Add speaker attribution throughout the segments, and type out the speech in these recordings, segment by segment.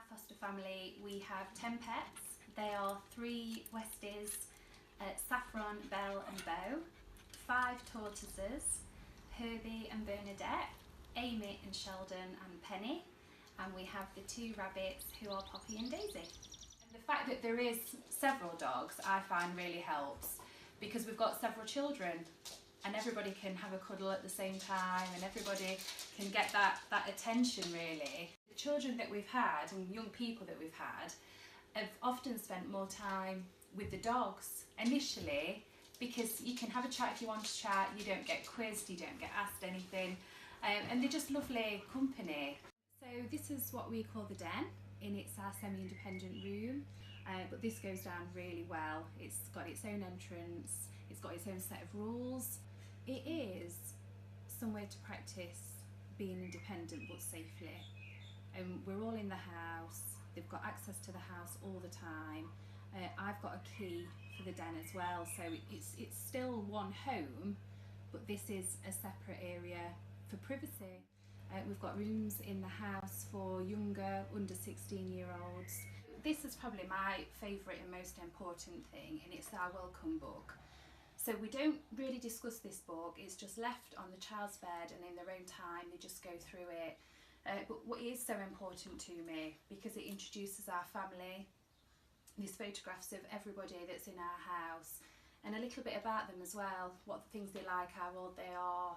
Speaker 1: foster family we have 10 pets. They are 3 Westies, Saffron, Belle and Beau, 5 tortoises, Herbie and Bernadette, Amy and Sheldon and Penny, and we have the 2 rabbits who are Poppy and Daisy. And the fact that there is several dogs I find really helps, because we've got several children and everybody can have a cuddle at the same time and everybody can get that attention really. The children that we've had and young people that we've had have often spent more time with the dogs initially, because you can have a chat if you want to chat, you don't get quizzed, you don't get asked anything, and they're just lovely company. So this is what we call the den, and it's our semi-independent room, but this goes down really well. It's got its own entrance, it's got its own set of rules. It is somewhere to practice being independent but safely. We're all in the house, they've got access to the house all the time. I've got a key for the den as well, so it's still one home, but this is a separate area for privacy. We've got rooms in the house for younger, under 16-year-olds. This is probably my favourite and most important thing, and it's our welcome book. So we don't really discuss this book, it's just left on the child's bed and in their own time they just go through it. But what is so important to me, because it introduces our family, there's photographs of everybody that's in our house and a little bit about them as well, what things they like, how old they are.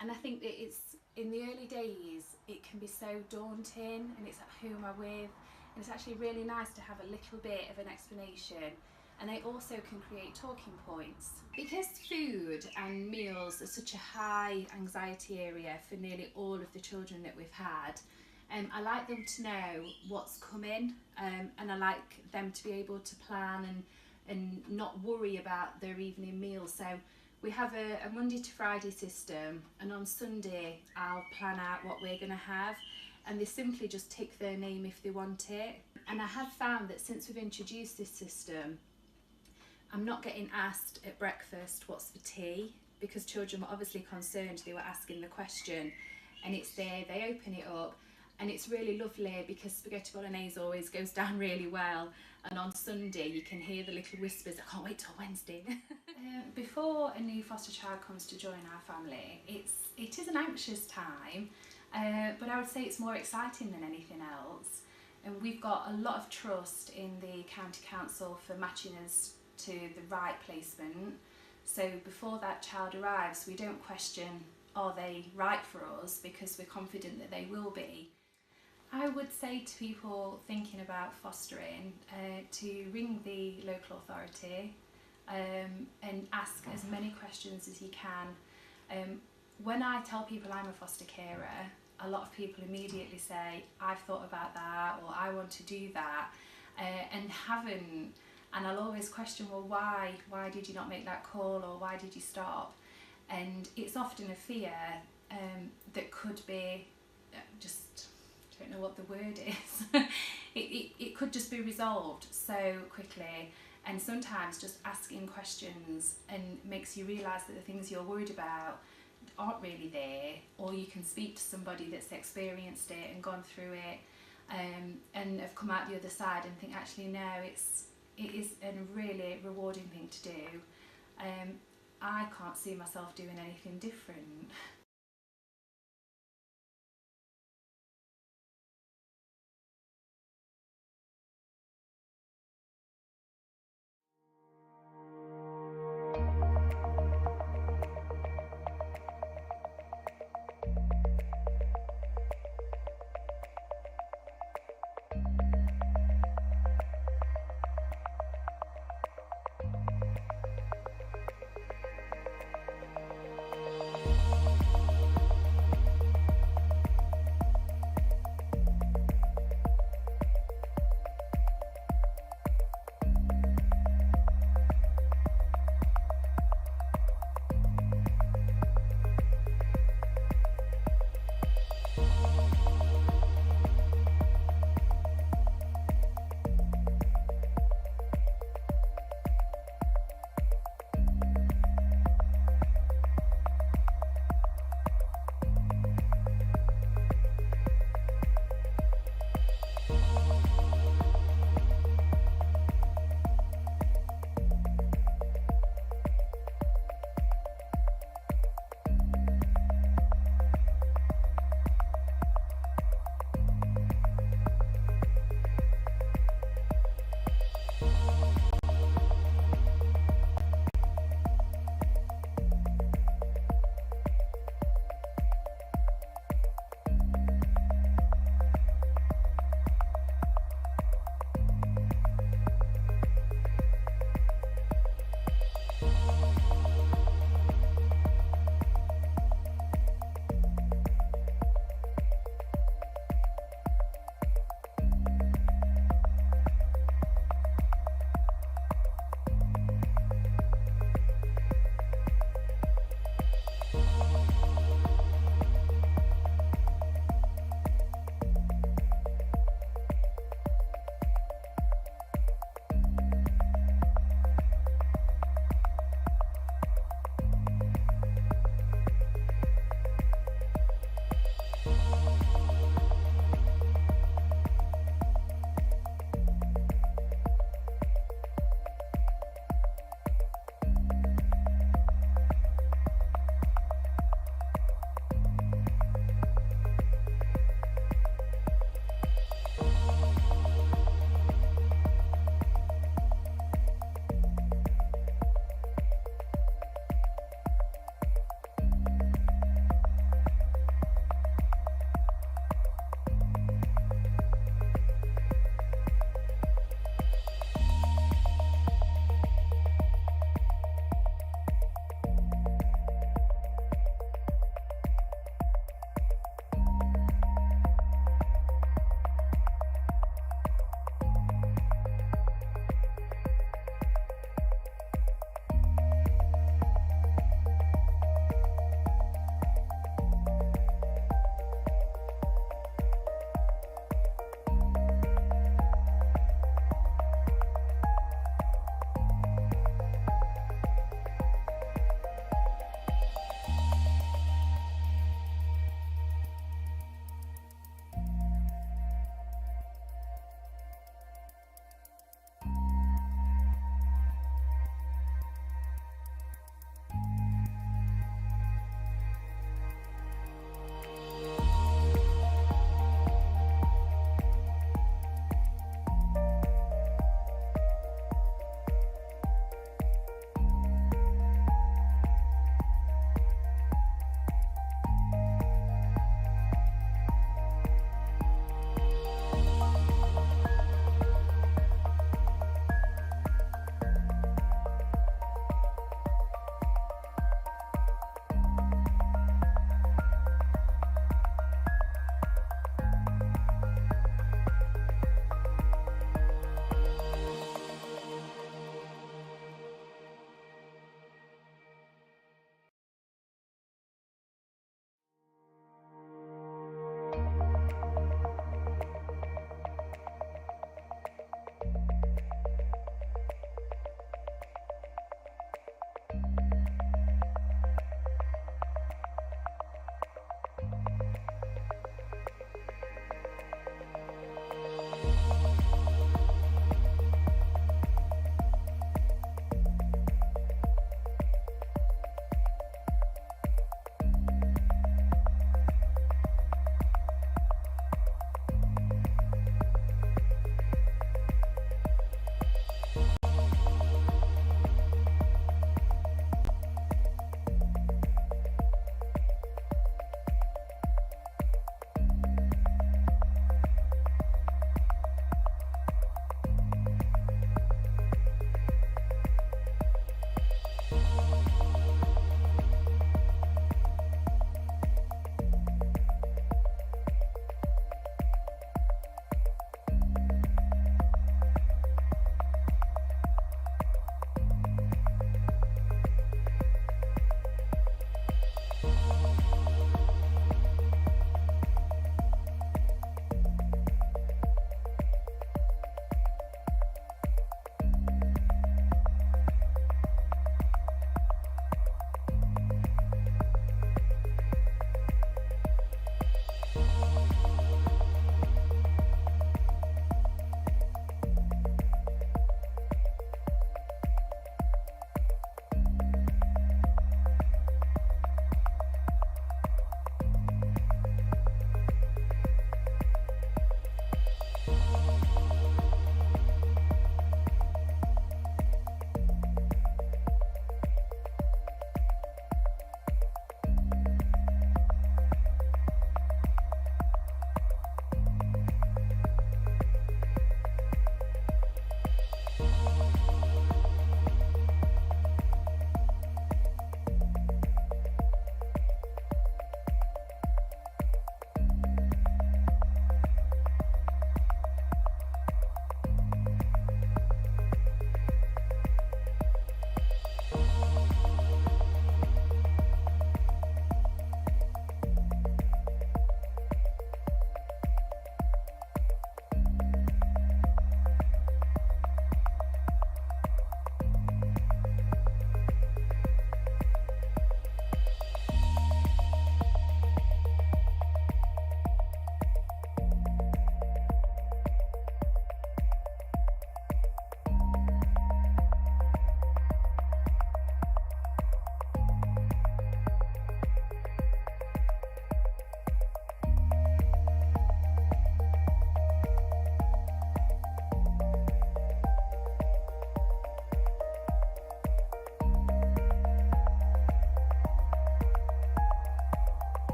Speaker 1: And I think that it's, in the early days, it can be so daunting, and it's who am I with, and it's actually really nice to have a little bit of an explanation, and they also can create talking points. Because food and meals are such a high anxiety area for nearly all of the children that we've had, I like them to know what's coming, and I like them to be able to plan and not worry about their evening meal. So we have a Monday to Friday system, and on Sunday I'll plan out what we're going to have, and they simply just tick their name if they want it. And I have found that since we've introduced this system, I'm not getting asked at breakfast what's for tea, because children were obviously concerned, they were asking the question, and it's there, they open it up, and it's really lovely because spaghetti bolognese always goes down really well, and on Sunday you can hear the little whispers, I can't wait till Wednesday. Before a new foster child comes to join our family, it is an anxious time, but I would say it's more exciting than anything else, and we've got a lot of trust in the county council for matching us to the right placement. So before that child arrives, we don't question are they right for us, because we're confident that they will be. I would say to people thinking about fostering to ring the local authority and ask as many questions as you can. When I tell people I'm a foster carer, a lot of people immediately say, I've thought about that, or I want to do that, and haven't. And I'll always question, well, why did you not make that call, or why did you stop? And it's often a fear that could be just, I don't know what the word is. it could just be resolved so quickly, and sometimes just asking questions and makes you realise that the things you're worried about aren't really there, or you can speak to somebody that's experienced it and gone through it, and have come out the other side and think, actually no, it is a really rewarding thing to do. I can't see myself doing anything different.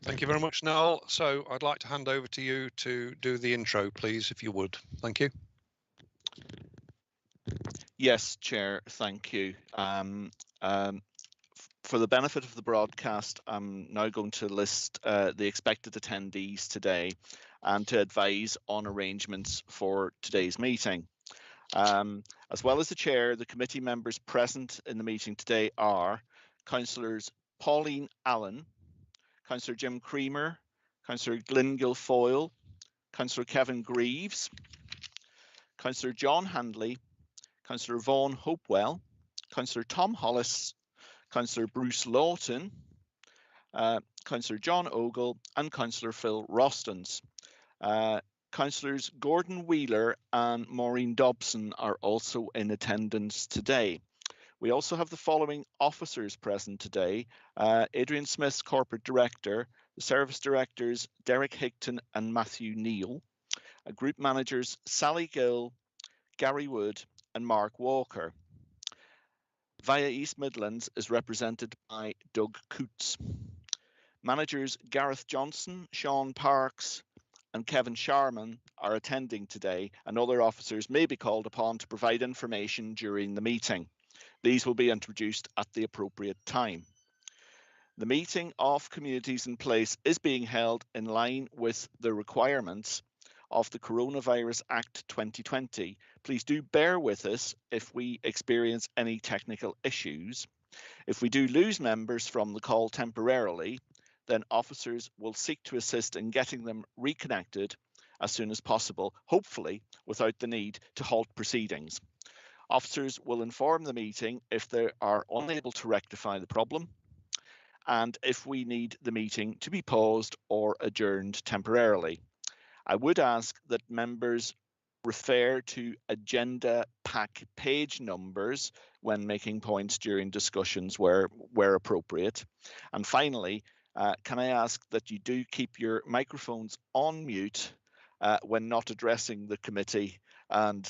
Speaker 2: Thank you very much, Noel. So I'd like to hand over to you to do the intro, please, if you would. Thank you.
Speaker 3: Yes, Chair, thank you. For the benefit of the broadcast, I'm now going to list the expected attendees today and to advise on arrangements for today's meeting. As well as the Chair, the committee members present in the meeting today are Councillors Pauline Allen, Councillor Jim Creamer, Councillor Glyn Guilfoyle, Councillor Kevin Greaves, Councillor John Handley, Councillor Vaughan Hopewell, Councillor Tom Hollis, Councillor Bruce Lawton, Councillor John Ogle and Councillor Phil Rostons. Councillors Gordon Wheeler and Maureen Dobson are also in attendance today. We also have the following officers present today. Adrian Smith, Corporate Director, the Service Directors Derek Higton and Matthew Neal, Group Managers Sally Gill, Gary Wood and Mark Walker. Via East Midlands is represented by Doug Coots. Managers Gareth Johnson, Sean Parks and Kevin Sharman are attending today, and other officers may be called upon to provide information during the meeting. These will be introduced at the appropriate time. The meeting of Communities in Place is being held in line with the requirements of the Coronavirus Act 2020. Please do bear with us if we experience any technical issues. If we do lose members from the call temporarily, then officers will seek to assist in getting them reconnected as soon as possible, hopefully without the need to halt proceedings. Officers will inform the meeting if they are unable to rectify the problem and if we need the meeting to be paused or adjourned temporarily. I would ask that members refer to agenda pack page numbers when making points during discussions where appropriate. And finally, can I ask that you do keep your microphones on mute when not addressing the committee, and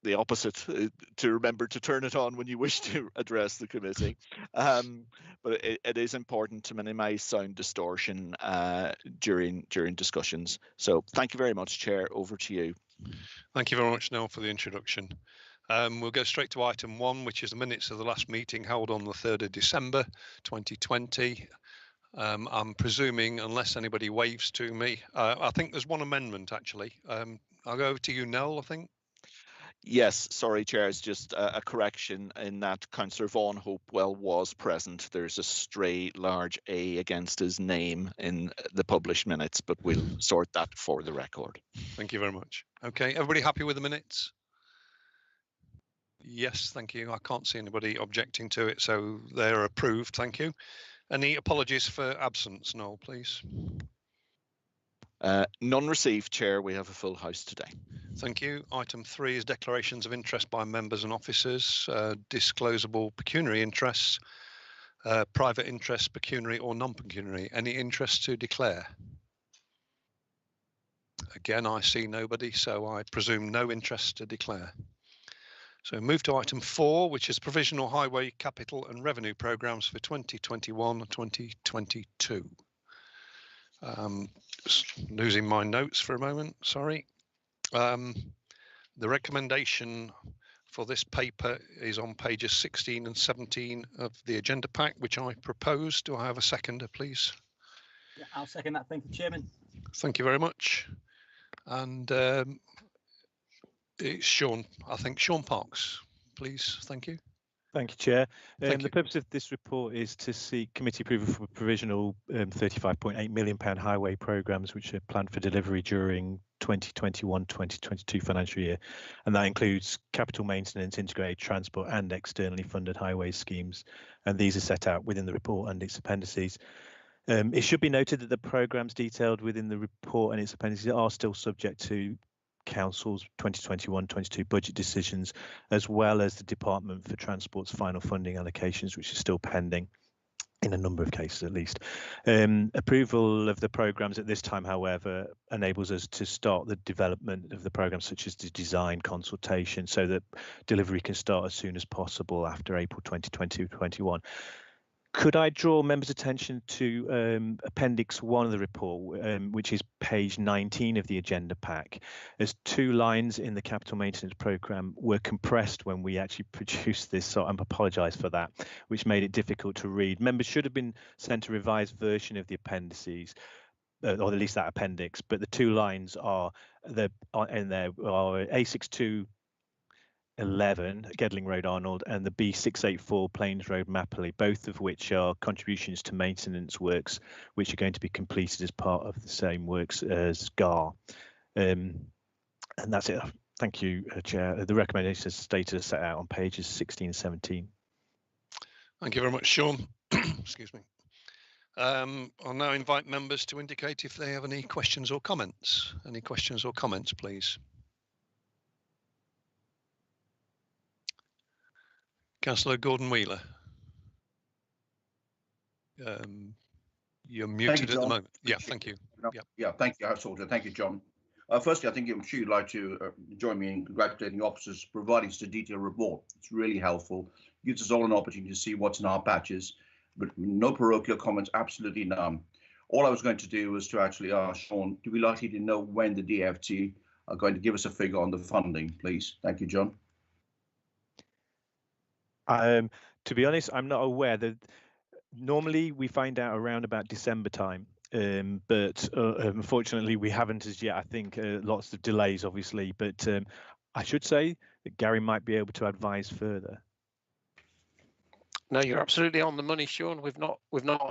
Speaker 3: the opposite, to remember to turn it on when you wish to address the committee. But it is important to minimise sound distortion during discussions. So thank you very much, Chair. Over to you.
Speaker 2: Thank you very much, Noel, for the introduction. We'll go straight to item 1, which is the minutes of the last meeting held on the 3rd of December 2020. I'm presuming, unless anybody waves to me, I think there's one amendment actually. I'll go over to you, Noel, I think.
Speaker 3: Yes, sorry, Chair, it's just a correction in that Councillor Vaughan Hopewell was present. There's a stray large A against his name in the published minutes, but we'll sort that for the record.
Speaker 2: Thank you very much. Okay, everybody happy with the minutes? Yes, thank you. I can't see anybody objecting to it, so they're approved. Thank you. Any apologies for absence, Noel, please?
Speaker 3: None received, Chair. We have a full house today.
Speaker 2: Thank you. Item 3 is declarations of interest by members and officers, disclosable pecuniary interests, private interests, pecuniary or non-pecuniary. Any interest to declare? Again, I see nobody, so I presume no interest to declare. So move to item 4, which is provisional highway capital and revenue programmes for 2021-2022. Losing my notes for a moment, sorry. The recommendation for this paper is on pages 16 and 17 of the agenda pack, which I propose. Do I have a seconder, please?
Speaker 4: Yeah, I'll second that. Thank you, Chairman.
Speaker 2: Thank you very much. And it's Sean, I think, Sean Parks, please. Thank you.
Speaker 5: Thank you, Chair. The purpose of this report is to seek committee approval for provisional £35.8 million highway programmes which are planned for delivery during 2021-2022 financial year, and that includes capital maintenance, integrated transport and externally funded highway schemes, and these are set out within the report and its appendices. It should be noted that the programmes detailed within the report and its appendices are still subject to Council's 2021-22 budget decisions, as well as the Department for Transport's final funding allocations, which is still pending in a number of cases at least. Approval of the programmes at this time, however, enables us to start the development of the programme, such as the design consultation, so that delivery can start as soon as possible after April 2020-21. Could I draw members' attention to Appendix 1 of the report, which is page 19 of the agenda pack, as 2 lines in the capital maintenance programme were compressed when we actually produced this, so I apologise for that, which made it difficult to read. Members should have been sent a revised version of the appendices, or at least that appendix, but the 2 lines are in there are A6211 Gedling Road Arnold and the B684 Plains Road Mapley, both of which are contributions to maintenance works which are going to be completed as part of the same works as GAR. And that's it. Thank you, Chair. The recommendations stated are set out on pages 16 and 17.
Speaker 2: Thank you very much, Sean. Excuse me. I'll now invite members to indicate if they have any questions or comments. Any questions or comments, please? Councillor Gordon Wheeler. You're muted at the moment. Yeah, thank you.
Speaker 6: Yeah, thank you, House Order. Thank you, John. Firstly, I think I'm sure you'd like to join me in congratulating officers for providing us a detailed report. It's really helpful. Gives us all an opportunity to see what's in our patches, but no parochial comments, absolutely none. All I was going to do was to actually ask Sean, do we likely to know when the DFT are going to give us a figure on the funding, please? Thank you, John.
Speaker 5: To be honest, I'm not aware. That normally we find out around about December time, but unfortunately we haven't as yet. I think lots of delays, obviously, but I should say that Gary might be able to advise further.
Speaker 7: No, you're absolutely on the money, Sean. We've not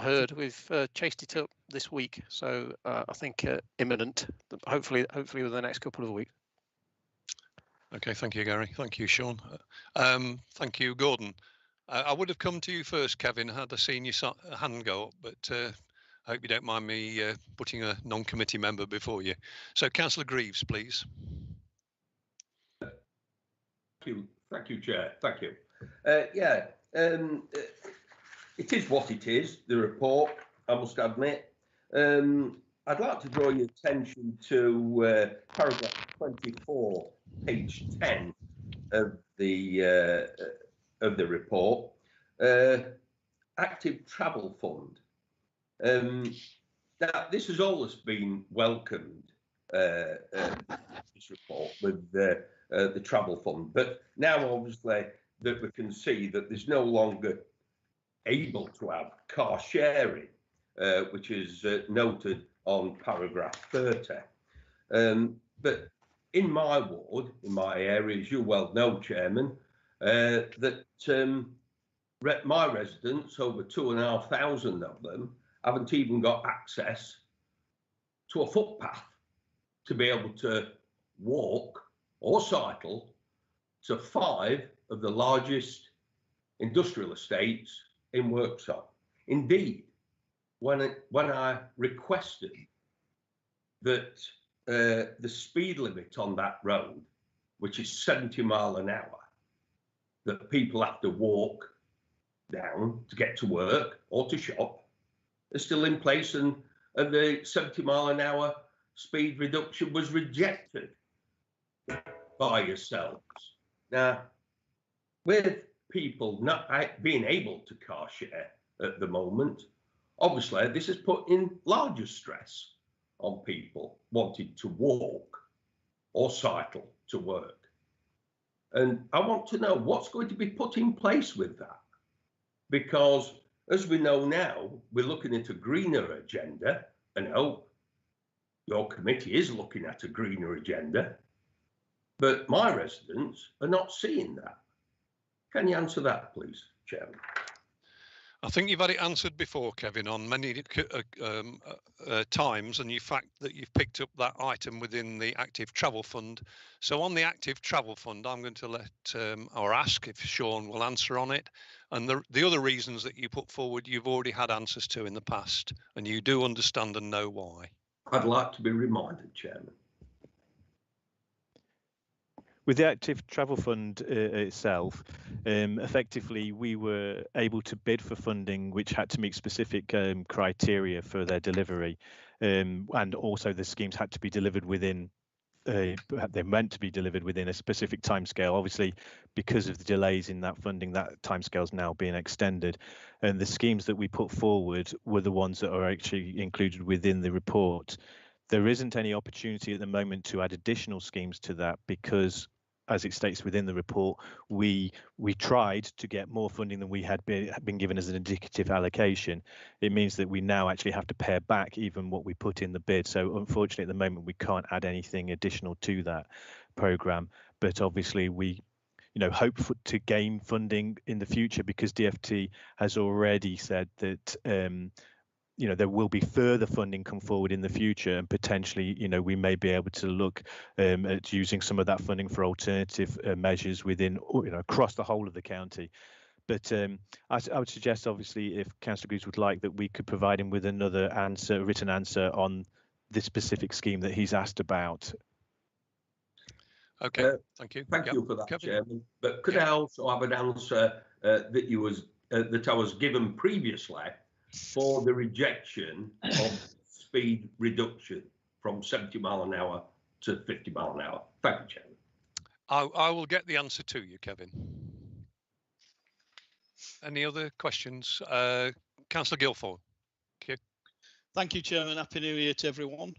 Speaker 7: heard. We've chased it up this week, so I think imminent. Hopefully within the next couple of weeks.
Speaker 2: Okay, thank you, Gary. Thank you, Sean. Thank you, Gordon. I would have come to you first, Kevin, had I seen your hand go up, but I hope you don't mind me putting a non-committee member before you. So, Councillor Greaves, please.
Speaker 8: Thank you, Chair. Thank you. It is what it is, the report, I must admit. I'd like to draw your attention to paragraph 24, page 10 of the report. Active Travel Fund. Now, this has always been welcomed, this report with the travel fund, but now obviously that we can see that there's no longer able to have car sharing, which is noted on paragraph 30. But in my ward, in my area, as you well know, Chairman, that my residents, over 2,500 of them, haven't even got access to a footpath to be able to walk or cycle to 5 of the largest industrial estates in Worksop. Indeed, when I requested that the speed limit on that road, which is 70 miles an hour, that people have to walk down to get to work or to shop, is still in place, and the 70 mile an hour speed reduction was rejected by yourselves. Now, with people not being able to car share at the moment, obviously this is putting larger stress on people wanting to walk or cycle to work. And I want to know what's going to be put in place with that, because as we know now, we're looking at a greener agenda, and I hope your committee is looking at a greener agenda, but my residents are not seeing that. Can you answer that, please, Chairman?
Speaker 2: I think you've had it answered before, Kevin, on many times, and the fact that you've picked up that item within the Active Travel Fund. So on the Active Travel Fund, I'm going to let or ask if Sean will answer on it. And the other reasons that you put forward, you've already had answers to in the past, and you do understand and know why.
Speaker 8: I'd like to be reminded, Chairman.
Speaker 5: With the Active Travel Fund itself, effectively we were able to bid for funding which had to meet specific criteria for their delivery, and also the schemes had to be delivered within they're meant to be delivered within a specific timescale. Obviously, because of the delays in that funding, that timescale is now being extended, and the schemes that we put forward were the ones that are actually included within the report. There isn't any opportunity at the moment to add additional schemes to that because, as it states within the report, we tried to get more funding than we had been given as an indicative allocation. It means that we now actually have to pare back even what we put in the bid. So unfortunately, at the moment, we can't add anything additional to that programme. But obviously, we hope to gain funding in the future because DfT has already said that there will be further funding come forward in the future, and potentially, we may be able to look at using some of that funding for alternative measures within, across the whole of the county. But I would suggest, obviously, if Councillor Greaves would like, that we could provide him with another written answer on this specific scheme that he's asked about.
Speaker 2: Okay, thank you.
Speaker 8: Thank you for that, Kevin. Chairman. But could I also have an answer that I was given previously for the rejection of speed reduction from 70 mile an hour to 50 mile an hour? Thank you, Chairman.
Speaker 2: I will get the answer to you, Kevin. Any other questions? Councillor Guilfoyle.
Speaker 9: Thank you, Chairman. Happy New Year to everyone.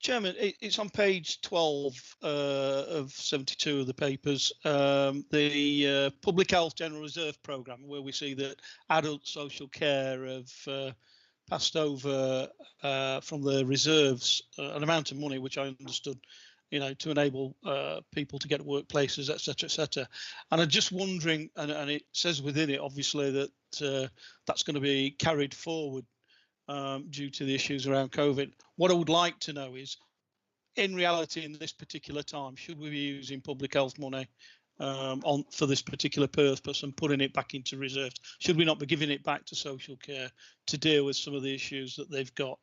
Speaker 9: Chairman, it's on page 12 of 72 of the papers, the Public Health General Reserve Programme, where we see that adult social care have passed over from the reserves an amount of money, which I understood, to enable people to get to workplaces, etc., etc. And I'm just wondering, and it says within it, obviously, that that's going to be carried forward due to the issues around COVID. What I would like to know is, in reality, in this particular time, should we be using public health money for this particular purpose and putting it back into reserves? Should we not be giving it back to social care to deal with some of the issues that they've got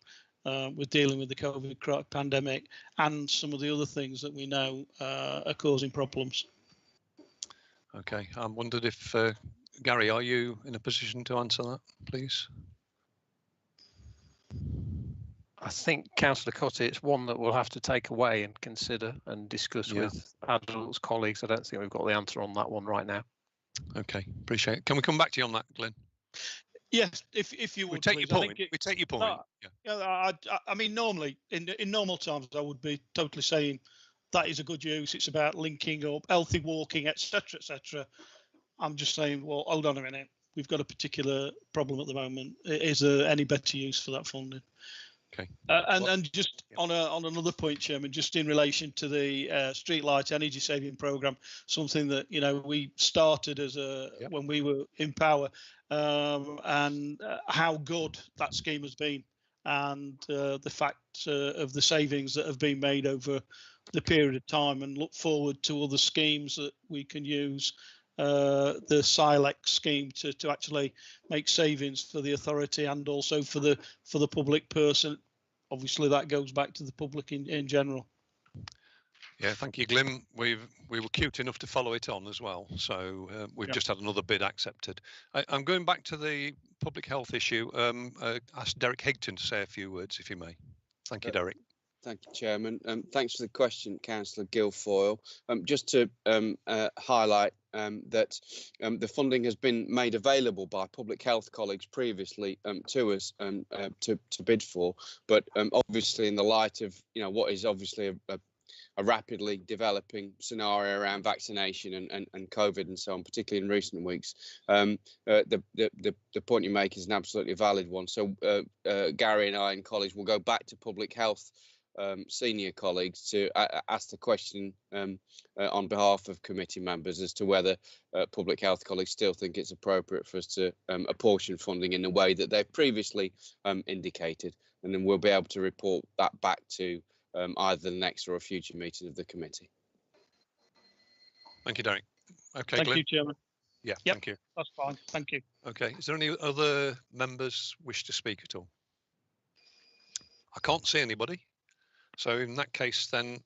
Speaker 9: with dealing with the COVID pandemic and some of the other things that we know are causing problems?
Speaker 2: Okay, I wondered if, Gary, are you in a position to answer that, please?
Speaker 7: I think, Councillor Cotty, it's one that we'll have to take away and consider and discuss with adults, colleagues. I don't think we've got the answer on that one right now.
Speaker 2: Okay, appreciate it. Can we come back to you on that, Glenn?
Speaker 9: Yes, if you would.
Speaker 2: We take your point. We take your point.
Speaker 9: I mean, normally in normal times, I would be totally saying that is a good use. It's about linking up, healthy walking, etc., etc. I'm just saying, well, hold on a minute. We've got a particular problem at the moment. Is there any better use for that funding?
Speaker 2: Okay.
Speaker 9: And just on another point, Chairman, just in relation to the streetlight energy saving programme, something that we started as when we were in power, and how good that scheme has been, and the fact of the savings that have been made over the period of time, and look forward to other schemes that we can use. The SILEX scheme to actually make savings for the authority and also for the public person. Obviously, that goes back to the public in general.
Speaker 2: Yeah, thank you, Glyn. We were cute enough to follow it on as well, so we've just had another bid accepted. I'm going back to the public health issue. Ask Derek Higton to say a few words, if you may. Thank you, Derek.
Speaker 10: Thank you, Chairman. Thanks for the question, Councillor Guilfoyle. Just to highlight that the funding has been made available by public health colleagues previously to us to bid for, but obviously in the light of what is obviously a rapidly developing scenario around vaccination and COVID and so on, particularly in recent weeks, the point you make is an absolutely valid one. So Gary and I and colleagues will go back to public health senior colleagues to ask the question on behalf of committee members as to whether public health colleagues still think it's appropriate for us to apportion funding in the way that they've previously indicated, and then we'll be able to report that back to either the next or a future meeting of the committee.
Speaker 2: Thank you, Derek. Okay,
Speaker 9: thank
Speaker 2: Glenn.
Speaker 9: you, Chairman.
Speaker 2: Yeah,
Speaker 9: yep,
Speaker 2: thank you.
Speaker 9: That's fine. Thank you.
Speaker 2: Okay, is there any other members wish to speak at all? I can't see anybody. So in that case, then,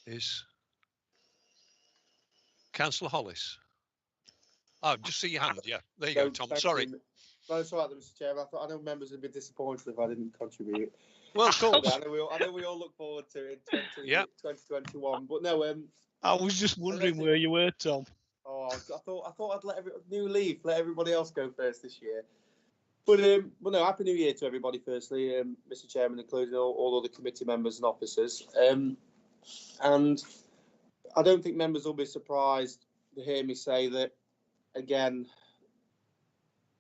Speaker 2: is Councillor Hollis. Oh, just see your hand. Yeah, there you go, Tom. Sorry.
Speaker 11: No, it's all right, Mr. Chairman. I know members would be disappointed if I didn't contribute.
Speaker 2: Well, of course.
Speaker 11: I know we all look forward to it in 2021. But no,
Speaker 9: I was just wondering where you were, Tom.
Speaker 11: Oh, I thought I'd let everybody else go first this year. But no, Happy New Year to everybody. Firstly, Mr. Chairman, including all other committee members and officers. And I don't think members will be surprised to hear me say that again.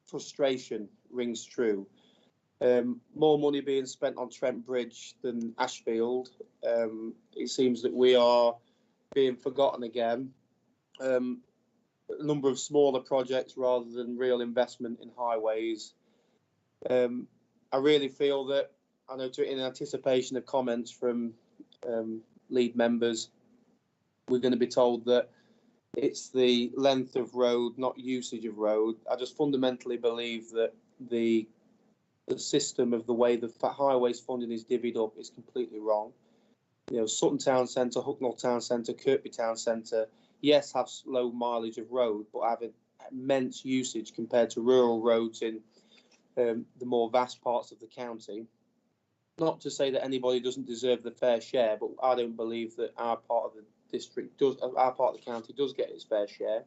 Speaker 11: Frustration rings true. More money being spent on Trent Bridge than Ashfield. It seems that we are being forgotten again. A number of smaller projects rather than real investment in highways. I really feel that, I know in anticipation of comments from lead members, we're going to be told that it's the length of road, not usage of road. I just fundamentally believe that the system of the way the highways funding is divvied up is completely wrong. You know, Sutton Town Centre, Hucknall Town Centre, Kirkby Town Centre, yes, have low mileage of road, but have immense usage compared to rural roads in the more vast parts of the county. Not to say that anybody doesn't deserve the fair share, but I don't believe that our part of the our part of the county does get its fair share.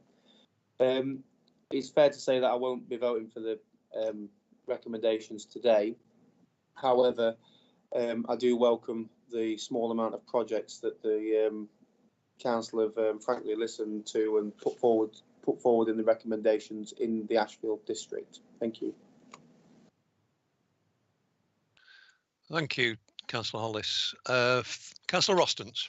Speaker 11: It's fair to say that I won't be voting for the recommendations today. However, I do welcome the small amount of projects that the council have frankly listened to and put forward in the recommendations in the Ashfield district. Thank you.
Speaker 2: Thank you, Councillor Hollis. Councillor Rostance.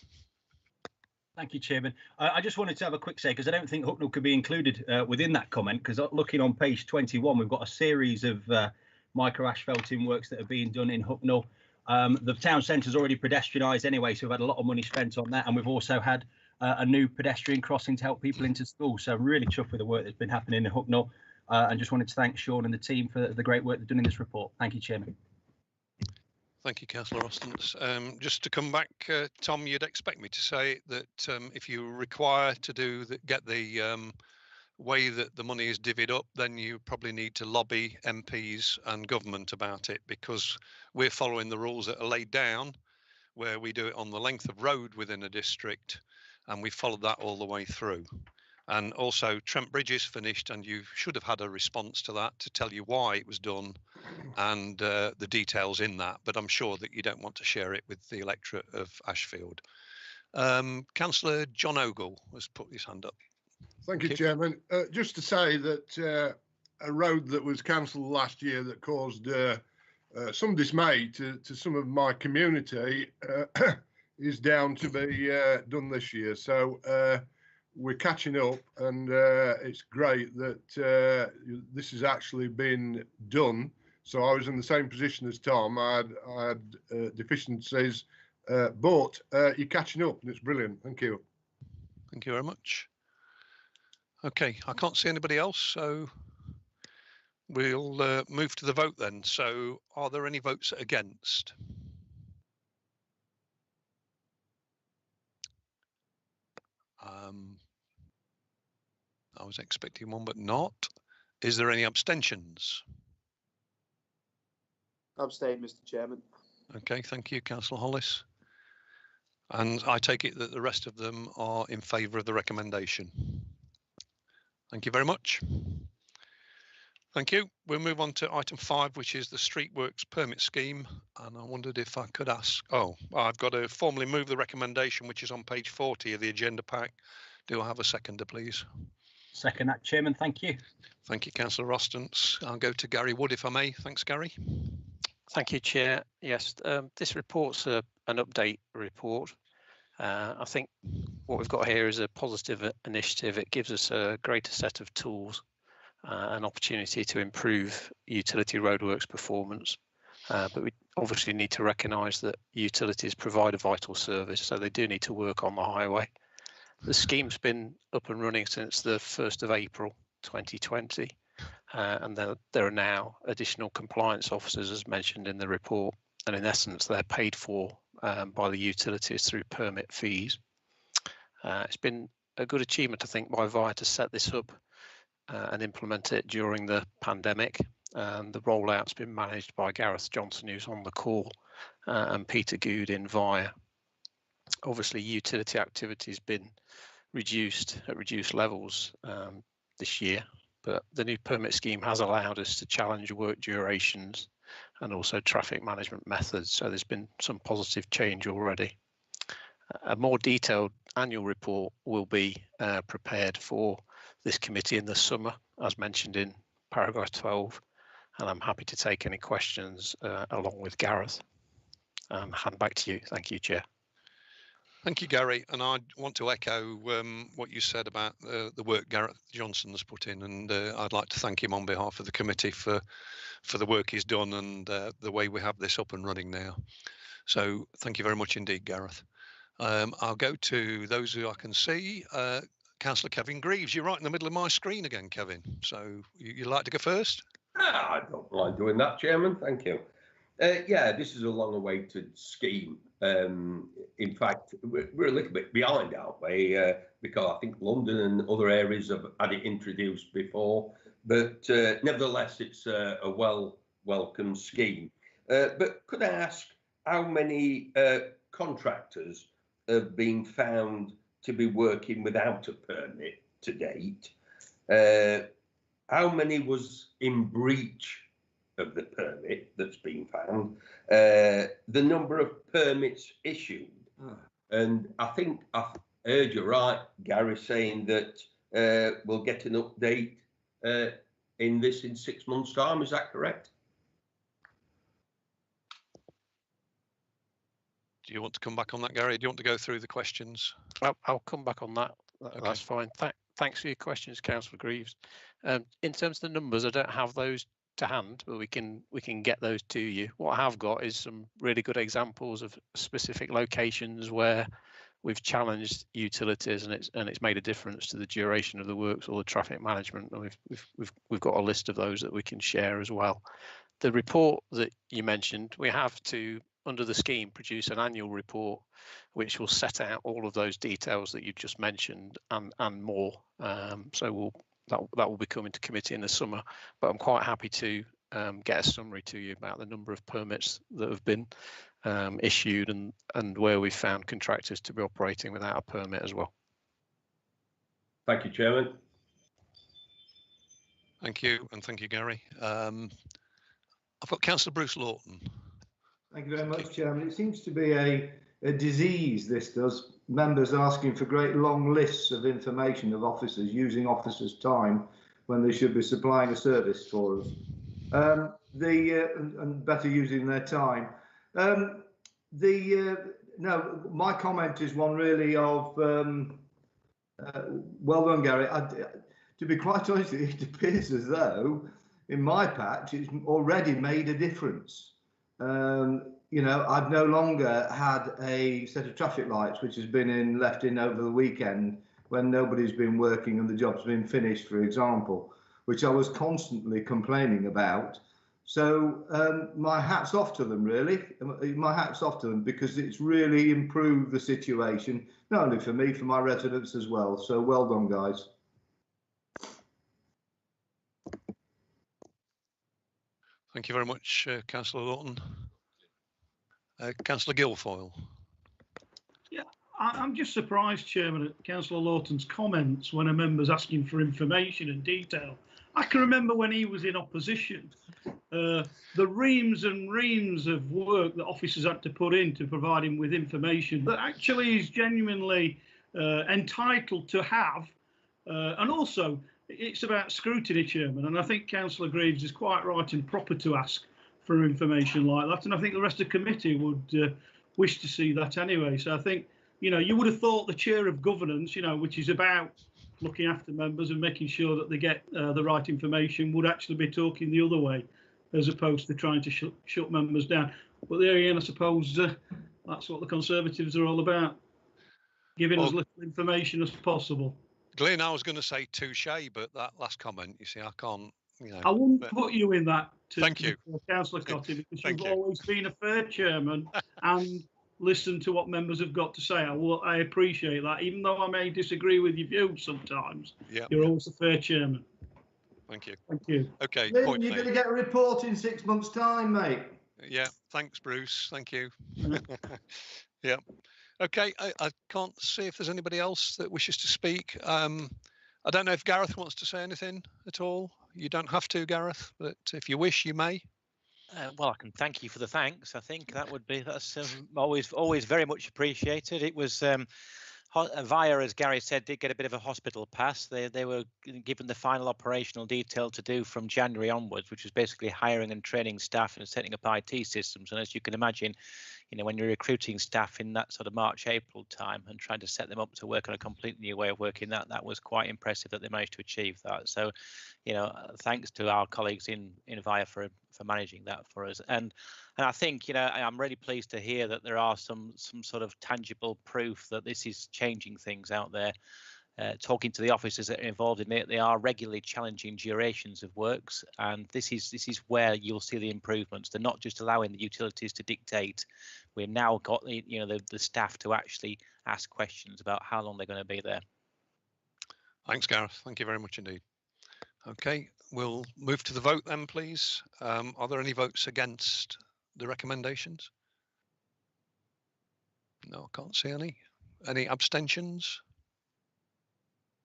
Speaker 4: Thank you, Chairman. I just wanted to have a quick say, because I don't think Hucknall could be included within that comment, because looking on page 21, we've got a series of micro asphalting works that are being done in Hucknall. The town centre is already pedestrianised anyway, so we've had a lot of money spent on that, and we've also had a new pedestrian crossing to help people into school. So I'm really chuffed with the work that's been happening in Hucknall, and just wanted to thank Sean and the team for the great work they've done in this report. Thank you, Chairman.
Speaker 2: Thank you, Councillor Rostance. Just to come back, Tom, you'd expect me to say that if you require to get the way that the money is divvied up, then you probably need to lobby MPs and government about it, because we're following the rules that are laid down, where we do it on the length of road within a district, and we followed that all the way through. And also, Trent Bridge is finished, and you should have had a response to that to tell you why it was done and the details in that. But I'm sure that you don't want to share it with the electorate of Ashfield. Councillor John Ogle has put his hand up.
Speaker 12: Thank you, Chairman. Just to say that a road that was cancelled last year that caused some dismay to some of my community is down to be done this year. So we're catching up, and it's great that this has actually been done. So I was in the same position as Tom. I had deficiencies, but you're catching up, and it's brilliant. Thank you.
Speaker 2: Thank you very much. Okay, I can't see anybody else, so we'll move to the vote then. So are there any votes against? I was expecting one, but not. Is there any abstentions?
Speaker 11: Abstain, Mr. Chairman.
Speaker 2: Okay, thank you, Councillor Hollis. And I take it that the rest of them are in favour of the recommendation. Thank you very much. Thank you. We'll move on to item 5, which is the Street Works Permit Scheme. And I wondered if I could ask, I've got to formally move the recommendation, which is on page 40 of the agenda pack. Do I have a seconder, please?
Speaker 4: Second that, Chairman. Thank you.
Speaker 2: Thank you, Councillor Rostance. I'll go to Gary Wood, if I may. Thanks, Gary.
Speaker 7: Thank you, Chair. Yes, this report's an update report. I think what we've got here is a positive initiative. It gives us a greater set of tools, an opportunity to improve utility roadworks performance. But we obviously need to recognise that utilities provide a vital service, so they do need to work on the highway. The scheme's been up and running since the 1st of April 2020, and there are now additional compliance officers, as mentioned in the report, and in essence they're paid for by the utilities through permit fees. It's been a good achievement, I think, by VIA to set this up and implement it during the pandemic. and the rollout's been managed by Gareth Johnson, who's on the call, and Peter Goodin via. Obviously, utility activity has been reduced at reduced levels this year, but the new permit scheme has allowed us to challenge work durations and also traffic management methods. So there's been some positive change already. A more detailed annual report will be prepared for this committee in the summer, as mentioned in paragraph 12, and I'm happy to take any questions along with Gareth. Hand back to you. Thank you, Chair.
Speaker 2: Thank you, Gary. And I want to echo what you said about the work Gareth Johnson's put in, and I'd like to thank him on behalf of the committee for the work he's done and the way we have this up and running now. So thank you very much indeed, Gareth. I'll go to those who I can see. Councillor Kevin Greaves, you're right in the middle of my screen again, Kevin. So you'd like to go first?
Speaker 8: I don't mind doing that, Chairman. Thank you. Yeah, this is a long-awaited scheme. In fact, we're a little bit behind, aren't we? Because I think London and other areas have had it introduced before. But nevertheless, it's a welcome scheme. But could I ask how many contractors have been found to be working without a permit to date? How many was in breach of the permit that's been found? The number of permits issued? And I think I heard you right, Gary, saying that we'll get an update in 6 months' time. Is that correct?
Speaker 2: Do you want to come back on that, Gary? Do you want to go through the questions?
Speaker 7: I'll come back on that. That's fine. Thanks for your questions, Councillor Greaves. In terms of the numbers, I don't have those to hand, but we can get those to you. What I have got is some really good examples of specific locations where we've challenged utilities and it's made a difference to the duration of the works or the traffic management. And we've got a list of those that we can share as well. The report that you mentioned, we have to, under the scheme, produce an annual report which will set out all of those details that you've just mentioned and more. So that will be coming to committee in the summer, but I'm quite happy to get a summary to you about the number of permits that have been issued and where we've found contractors to be operating without a permit as well.
Speaker 8: Thank you, Chairman.
Speaker 2: Thank you, and thank you, Gary. I've got Councillor Bruce Lawton.
Speaker 13: Thank you very much, Chairman. It seems to be a disease, this does. Members asking for great long lists of information of officers, using officers' time when they should be supplying a service for us. And better using their time. No, my comment is one really of, well done, Gary. To be quite honest, it appears as though in my patch it's already made a difference. You know, I've no longer had a set of traffic lights which has been left in over the weekend when nobody's been working and the job's been finished, for example, which I was constantly complaining about. So my hat's off to them, really. My hat's off to them because it's really improved the situation, not only for me, for my residents as well. So well done, guys.
Speaker 2: Thank you very much, Councillor Lawton. Councillor Guilfoyle.
Speaker 9: Yeah, I'm just surprised, Chairman, at Councillor Lawton's comments when a member's asking for information and detail. I can remember when he was in opposition, the reams and reams of work that officers had to put in to provide him with information that actually is genuinely entitled to have. And also, it's about scrutiny, Chairman, and I think Councillor Greaves is quite right and proper to ask for information like that, and I think the rest of the committee would wish to see that anyway. So I think, you know, you would have thought the chair of governance, you know, which is about looking after members and making sure that they get the right information, would actually be talking the other way, as opposed to trying to shut members down. But there again, I suppose that's what the Conservatives are all about, giving us little information as possible.
Speaker 2: Glyn, I was going to say touche, but that last comment, you see, I can't, you know.
Speaker 9: I wouldn't put you in that,
Speaker 2: thank you,
Speaker 9: Councillor Cotty, because you've always been a fair chairman and listened to what members have got to say. I appreciate that, even though I may disagree with your views sometimes. You're always a fair chairman.
Speaker 2: Thank you.
Speaker 12: Thank you.
Speaker 2: Okay,
Speaker 13: Lynn,
Speaker 2: point
Speaker 13: you're
Speaker 2: made.
Speaker 13: going to get a report in 6 months' time, mate.
Speaker 2: Yeah, thanks, Bruce. Thank you. Yeah. Okay, I can't see if there's anybody else that wishes to speak. I don't know if Gareth wants to say anything at all. You don't have to, Gareth, but if you wish, you may.
Speaker 14: Well, I can thank you for the thanks. I think that's always very much appreciated. It was Via, as Gary said, did get a bit of a hospital pass. They were given the final operational detail to do from January onwards, which was basically hiring and training staff and setting up IT systems. And as you can imagine, when you're recruiting staff in that sort of March, April time and trying to set them up to work on a completely new way of working, that was quite impressive that they managed to achieve that. So, thanks to our colleagues in Via for managing that for us. And I think, I'm really pleased to hear that there are some sort of tangible proof that this is changing things out there. Talking to the officers that are involved in it, they are regularly challenging durations of works, and this is where you'll see the improvements. They're not just allowing the utilities to dictate. We've now got the staff to actually ask questions about how long they're going to be there.
Speaker 2: Thanks, Gareth. Thank you very much indeed. Okay, we'll move to the vote then, please. Are there any votes against the recommendations? No, I can't see any. Any abstentions?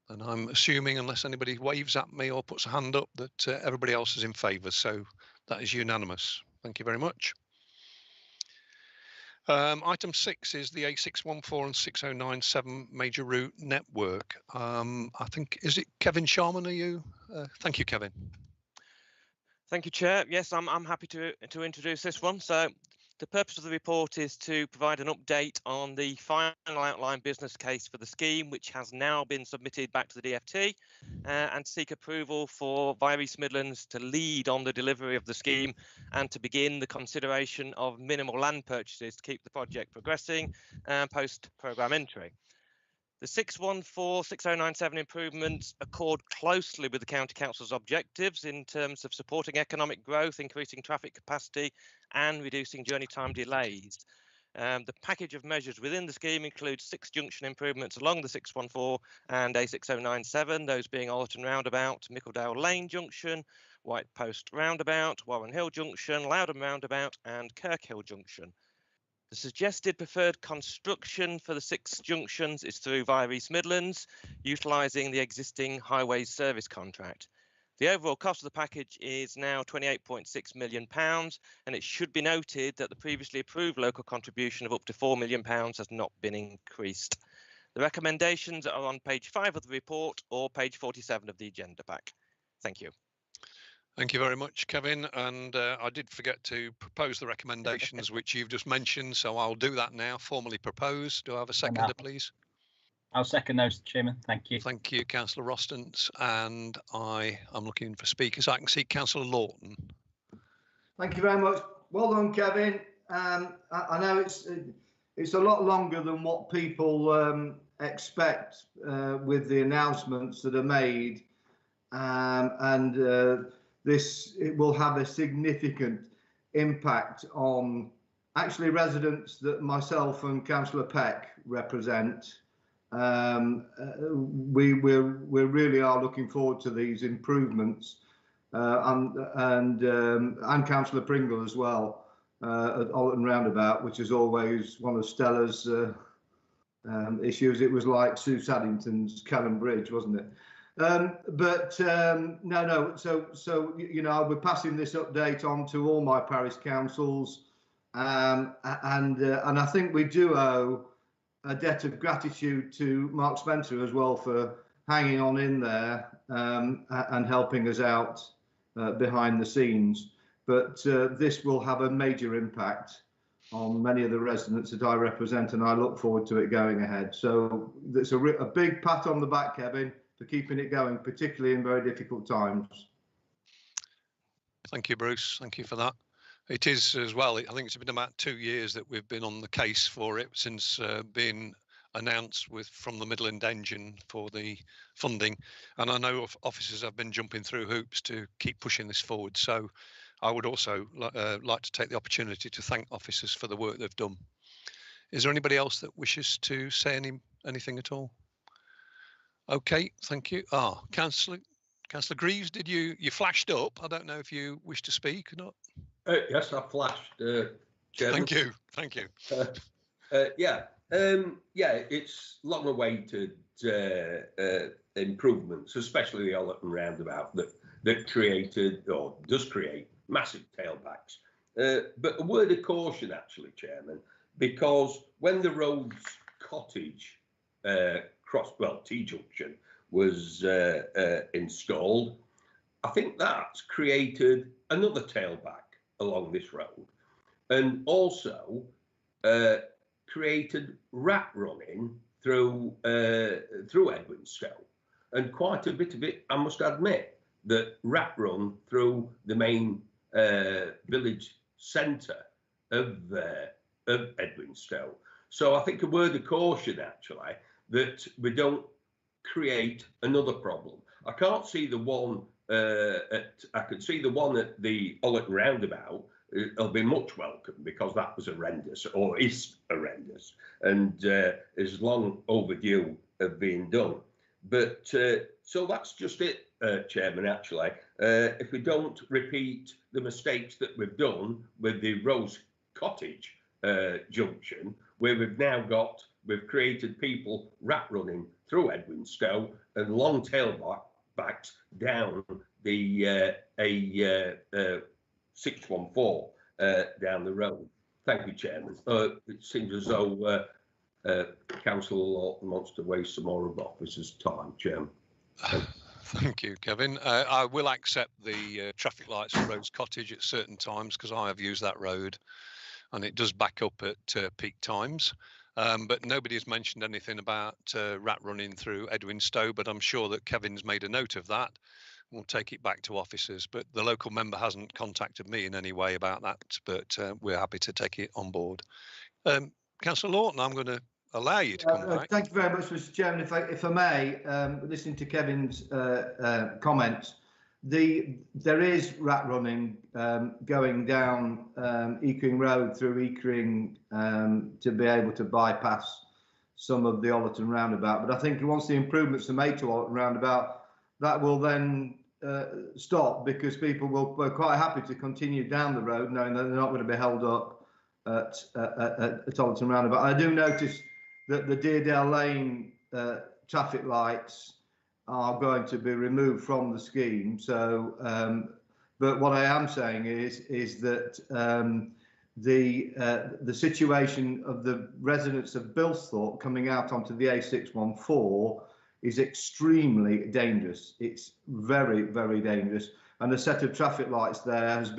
Speaker 2: And I'm assuming, unless anybody waves at me or puts a hand up, that everybody else is in favour. So that is unanimous. Thank you very much. Item 6 is the A614 and 6097 major route network. I think, is it Kevin Sharman? Are you? Thank you, Kevin.
Speaker 15: Thank you, Chair. Yes, I'm happy to introduce this one. So the purpose of the report is to provide an update on the final outline business case for the scheme, which has now been submitted back to the DFT, and seek approval for Via East Midlands to lead on the delivery of the scheme and to begin the consideration of minimal land purchases to keep the project progressing post-programme entry. The 614-6097 improvements accord closely with the County Council's objectives in terms of supporting economic growth, increasing traffic capacity and reducing journey time delays. The package of measures within the scheme includes 6 junction improvements along the 614 and A6097, those being Allerton Roundabout, Mickledale Lane Junction, White Post Roundabout, Warren Hill Junction, Loudon Roundabout and Kirkhill Junction. The suggested preferred construction for the 6 junctions is through Via East Midlands, utilising the existing highways service contract. The overall cost of the package is now £28.6 million, and it should be noted that the previously approved local contribution of up to £4 million has not been increased. The recommendations are on page 5 of the report or page 47 of the agenda pack. Thank you.
Speaker 2: Thank you very much, Kevin. And I did forget to propose the recommendations which you've just mentioned, so I'll do that now. Formally propose. Do I have a seconder, please?
Speaker 4: I'll second those, Chairman. Thank you.
Speaker 2: Thank you, Councillor Rostance. And I am looking for speakers. I can see Councillor Lawton.
Speaker 13: Thank you very much. Well done, Kevin. I know it's a lot longer than what people expect with the announcements that are made, it will have a significant impact on actually residents that myself and Councillor Peck represent. We really are looking forward to these improvements, and Councillor Pringle as well at Allerton Roundabout, which is always one of Stella's issues. It was like Sue Saddington's Callan Bridge, wasn't it? No. So we're passing this update on to all my parish councils, and I think we do owe a debt of gratitude to Mark Spencer as well for hanging on in there and helping us out behind the scenes. But this will have a major impact on many of the residents that I represent, and I look forward to it going ahead. So it's a big pat on the back, Kevin, for keeping it going, particularly in very difficult times.
Speaker 2: Thank you, Bruce. Thank you for that. It is as well, I think it's been about 2 years that we've been on the case for it since being announced from the Midland Engine for the funding. And I know officers have been jumping through hoops to keep pushing this forward. So I would also like to take the opportunity to thank officers for the work they've done. Is there anybody else that wishes to say anything at all? Okay, thank you. Councillor Councillor Greaves, did you flashed up? I don't know if you wish to speak or not.
Speaker 8: Yes, I flashed. Chairman.
Speaker 2: Thank you.
Speaker 8: Yeah, it's long-awaited improvements, especially the Ollerton roundabout that created or does create massive tailbacks. But a word of caution, actually, Chairman, because when the Rhodes Cottage T-junction was installed, I think that's created another tailback along this road, and also created rat running through Edwinstowe, and quite a bit of it, I must admit, that rat run through the main village centre of Edwinstowe. So I think a word of caution, actually, that we don't create another problem. I can't see the one I could see the one at the Ollerton roundabout. It'll be much welcome because that was horrendous, or is horrendous, and is long overdue of being done. But so that's just it, Chairman, actually. If we don't repeat the mistakes that we've done with the Rose Cottage junction, where we've created people rat running through Edwinstowe and long tailbacks down the 614 down the road. Thank you, Chairman. It seems as though Councillor Lawton wants to waste some more of officers' time, Chairman.
Speaker 2: Thank you, Kevin. I will accept the traffic lights for Rose Cottage at certain times because I have used that road and it does back up at peak times. But nobody has mentioned anything about rat running through Edwinstowe, but I'm sure that Kevin's made a note of that. We'll take it back to officers, but the local member hasn't contacted me in any way about that, but we're happy to take it on board. Councillor Lawton, I'm going to allow you to come back.
Speaker 13: Thank you very much, Mr. Chairman. If I may, listening to Kevin's comments, there is rat running going down Eakring Road through Eakring to be able to bypass some of the Ollerton roundabout. But I think once the improvements are made to Ollerton roundabout, that will then stop because people were quite happy to continue down the road knowing that they're not going to be held up at Ollerton roundabout. I do notice that the Deerdale Lane traffic lights are going to be removed from the scheme. So, but what I am saying is that the situation of the residents of Bilsthorpe coming out onto the A614 is extremely dangerous. It's very, very dangerous. And a set of traffic lights there has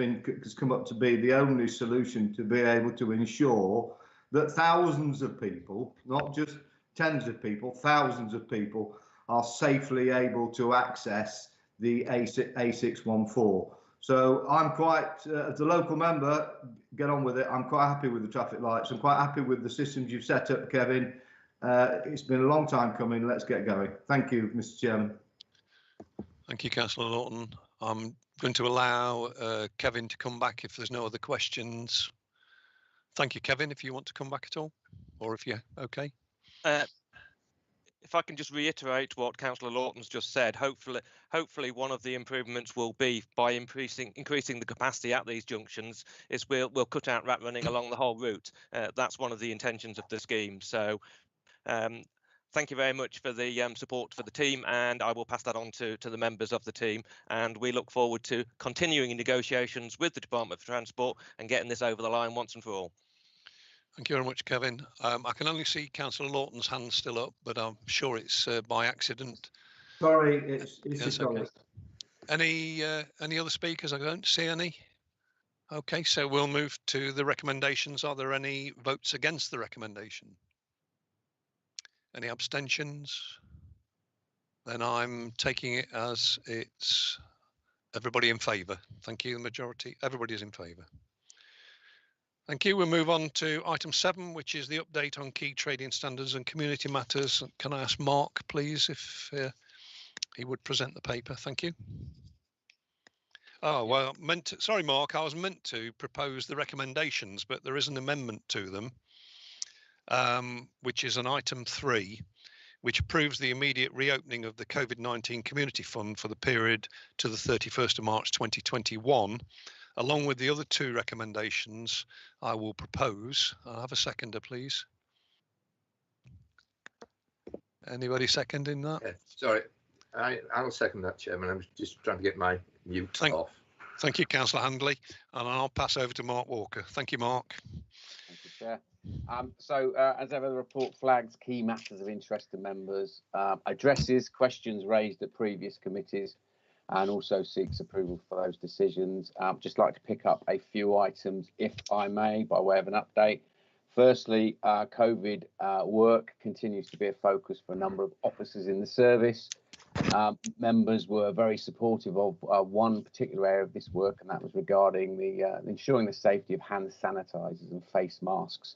Speaker 13: come up to be the only solution to be able to ensure that thousands of people, not just tens of people, thousands of people are safely able to access the A614. So I'm quite, as a local member, get on with it. I'm quite happy with the traffic lights. I'm quite happy with the systems you've set up, Kevin. It's been a long time coming. Let's get going. Thank you, Mr. Chairman.
Speaker 2: Thank you, Councillor Lawton. I'm going to allow Kevin to come back if there's no other questions. Thank you, Kevin, if you want to come back at all, or if you're okay.
Speaker 15: If I can just reiterate what Councillor Lawton's just said, hopefully one of the improvements will be by increasing the capacity at these junctions is we'll cut out rat running along the whole route. That's one of the intentions of the scheme. So thank you very much for the support for the team, and I will pass that on to the members of the team, and we look forward to continuing negotiations with the Department for Transport and getting this over the line once and for all.
Speaker 2: Thank you very much, Kevin. I can only see Councillor Lawton's hand still up, but I'm sure it's by accident.
Speaker 13: Sorry, it's
Speaker 2: yes, okay. Any other speakers? I don't see any. Okay, so we'll move to the recommendations. Are there any votes against the recommendation? Any abstentions? Then I'm taking it as it's everybody in favour. Thank you. The majority, everybody is in favour. Thank you. We'll move on to item 7, which is the update on key trading standards and community matters. Can I ask Mark, please, if he would present the paper? Thank you. Oh, well, sorry, Mark, I was meant to propose the recommendations, but there is an amendment to them, which is an item 3, which approves the immediate reopening of the COVID-19 Community Fund for the period to the 31st of March 2021, along with the other two recommendations I will propose. I'll have a seconder, please. Anybody seconding that?
Speaker 16: Yeah, sorry, I'll second that, Chairman. I'm just trying to get my mute off.
Speaker 2: Thank you, Councillor Handley, and I'll pass over to Mark Walker. Thank you, Mark.
Speaker 10: Thank you, Chair. As ever, the report flags key matters of interest to members, addresses questions raised at previous committees, and also seeks approval for those decisions. Just like to pick up a few items, if I may, by way of an update. Firstly, COVID work continues to be a focus for a number of officers in the service. Members were very supportive of one particular area of this work, and that was regarding the ensuring the safety of hand sanitizers and face masks.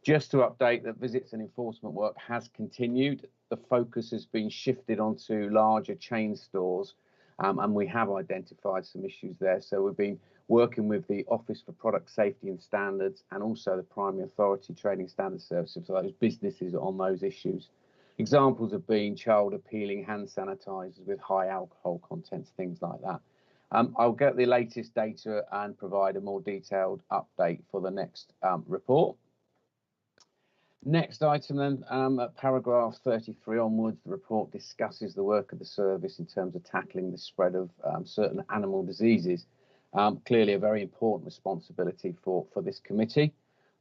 Speaker 10: Just to update that visits and enforcement work has continued. The focus has been shifted onto larger chain stores, and we have identified some issues there. So we've been working with the Office for Product Safety and Standards and also the Primary Authority Trading Standards Services for those businesses on those issues. Examples have been child appealing hand sanitizers with high alcohol contents, things like that. I'll get the latest data and provide a more detailed update for the next report. Next item then, at paragraph 33 onwards, the report discusses the work of the service in terms of tackling the spread of certain animal diseases. Clearly a very important responsibility for this committee.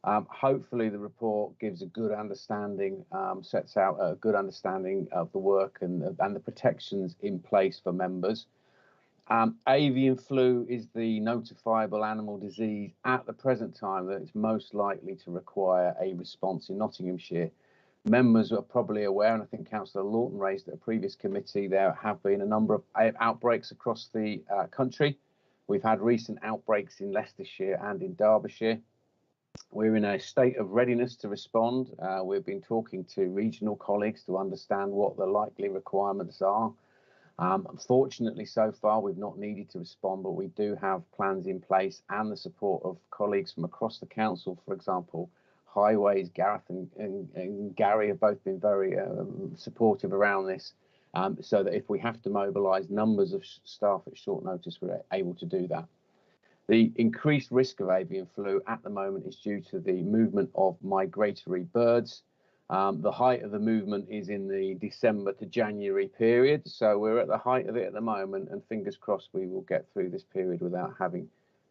Speaker 10: Hopefully the report gives a good understanding, sets out a good understanding of the work and the protections in place for members. Avian flu is the notifiable animal disease at the present time that is most likely to require a response in Nottinghamshire. Members are probably aware, and I think Councillor Lawton raised at a previous committee, there have been a number of outbreaks across the country. We've had recent outbreaks in Leicestershire and in Derbyshire. We're in a state of readiness to respond. We've been talking to regional colleagues to understand what the likely requirements are. Unfortunately, so far, we've not needed to respond, but we do have plans in place and the support of colleagues from across the council. For example, Highways, Gareth and Gary have both been very supportive around this, so that if we have to mobilise numbers of staff at short notice, we're able to do that. The increased risk of avian flu at the moment is due to the movement of migratory birds. The height of the movement is in the December to January period, so we're at the height of it at the moment, and fingers crossed we will get through this period without having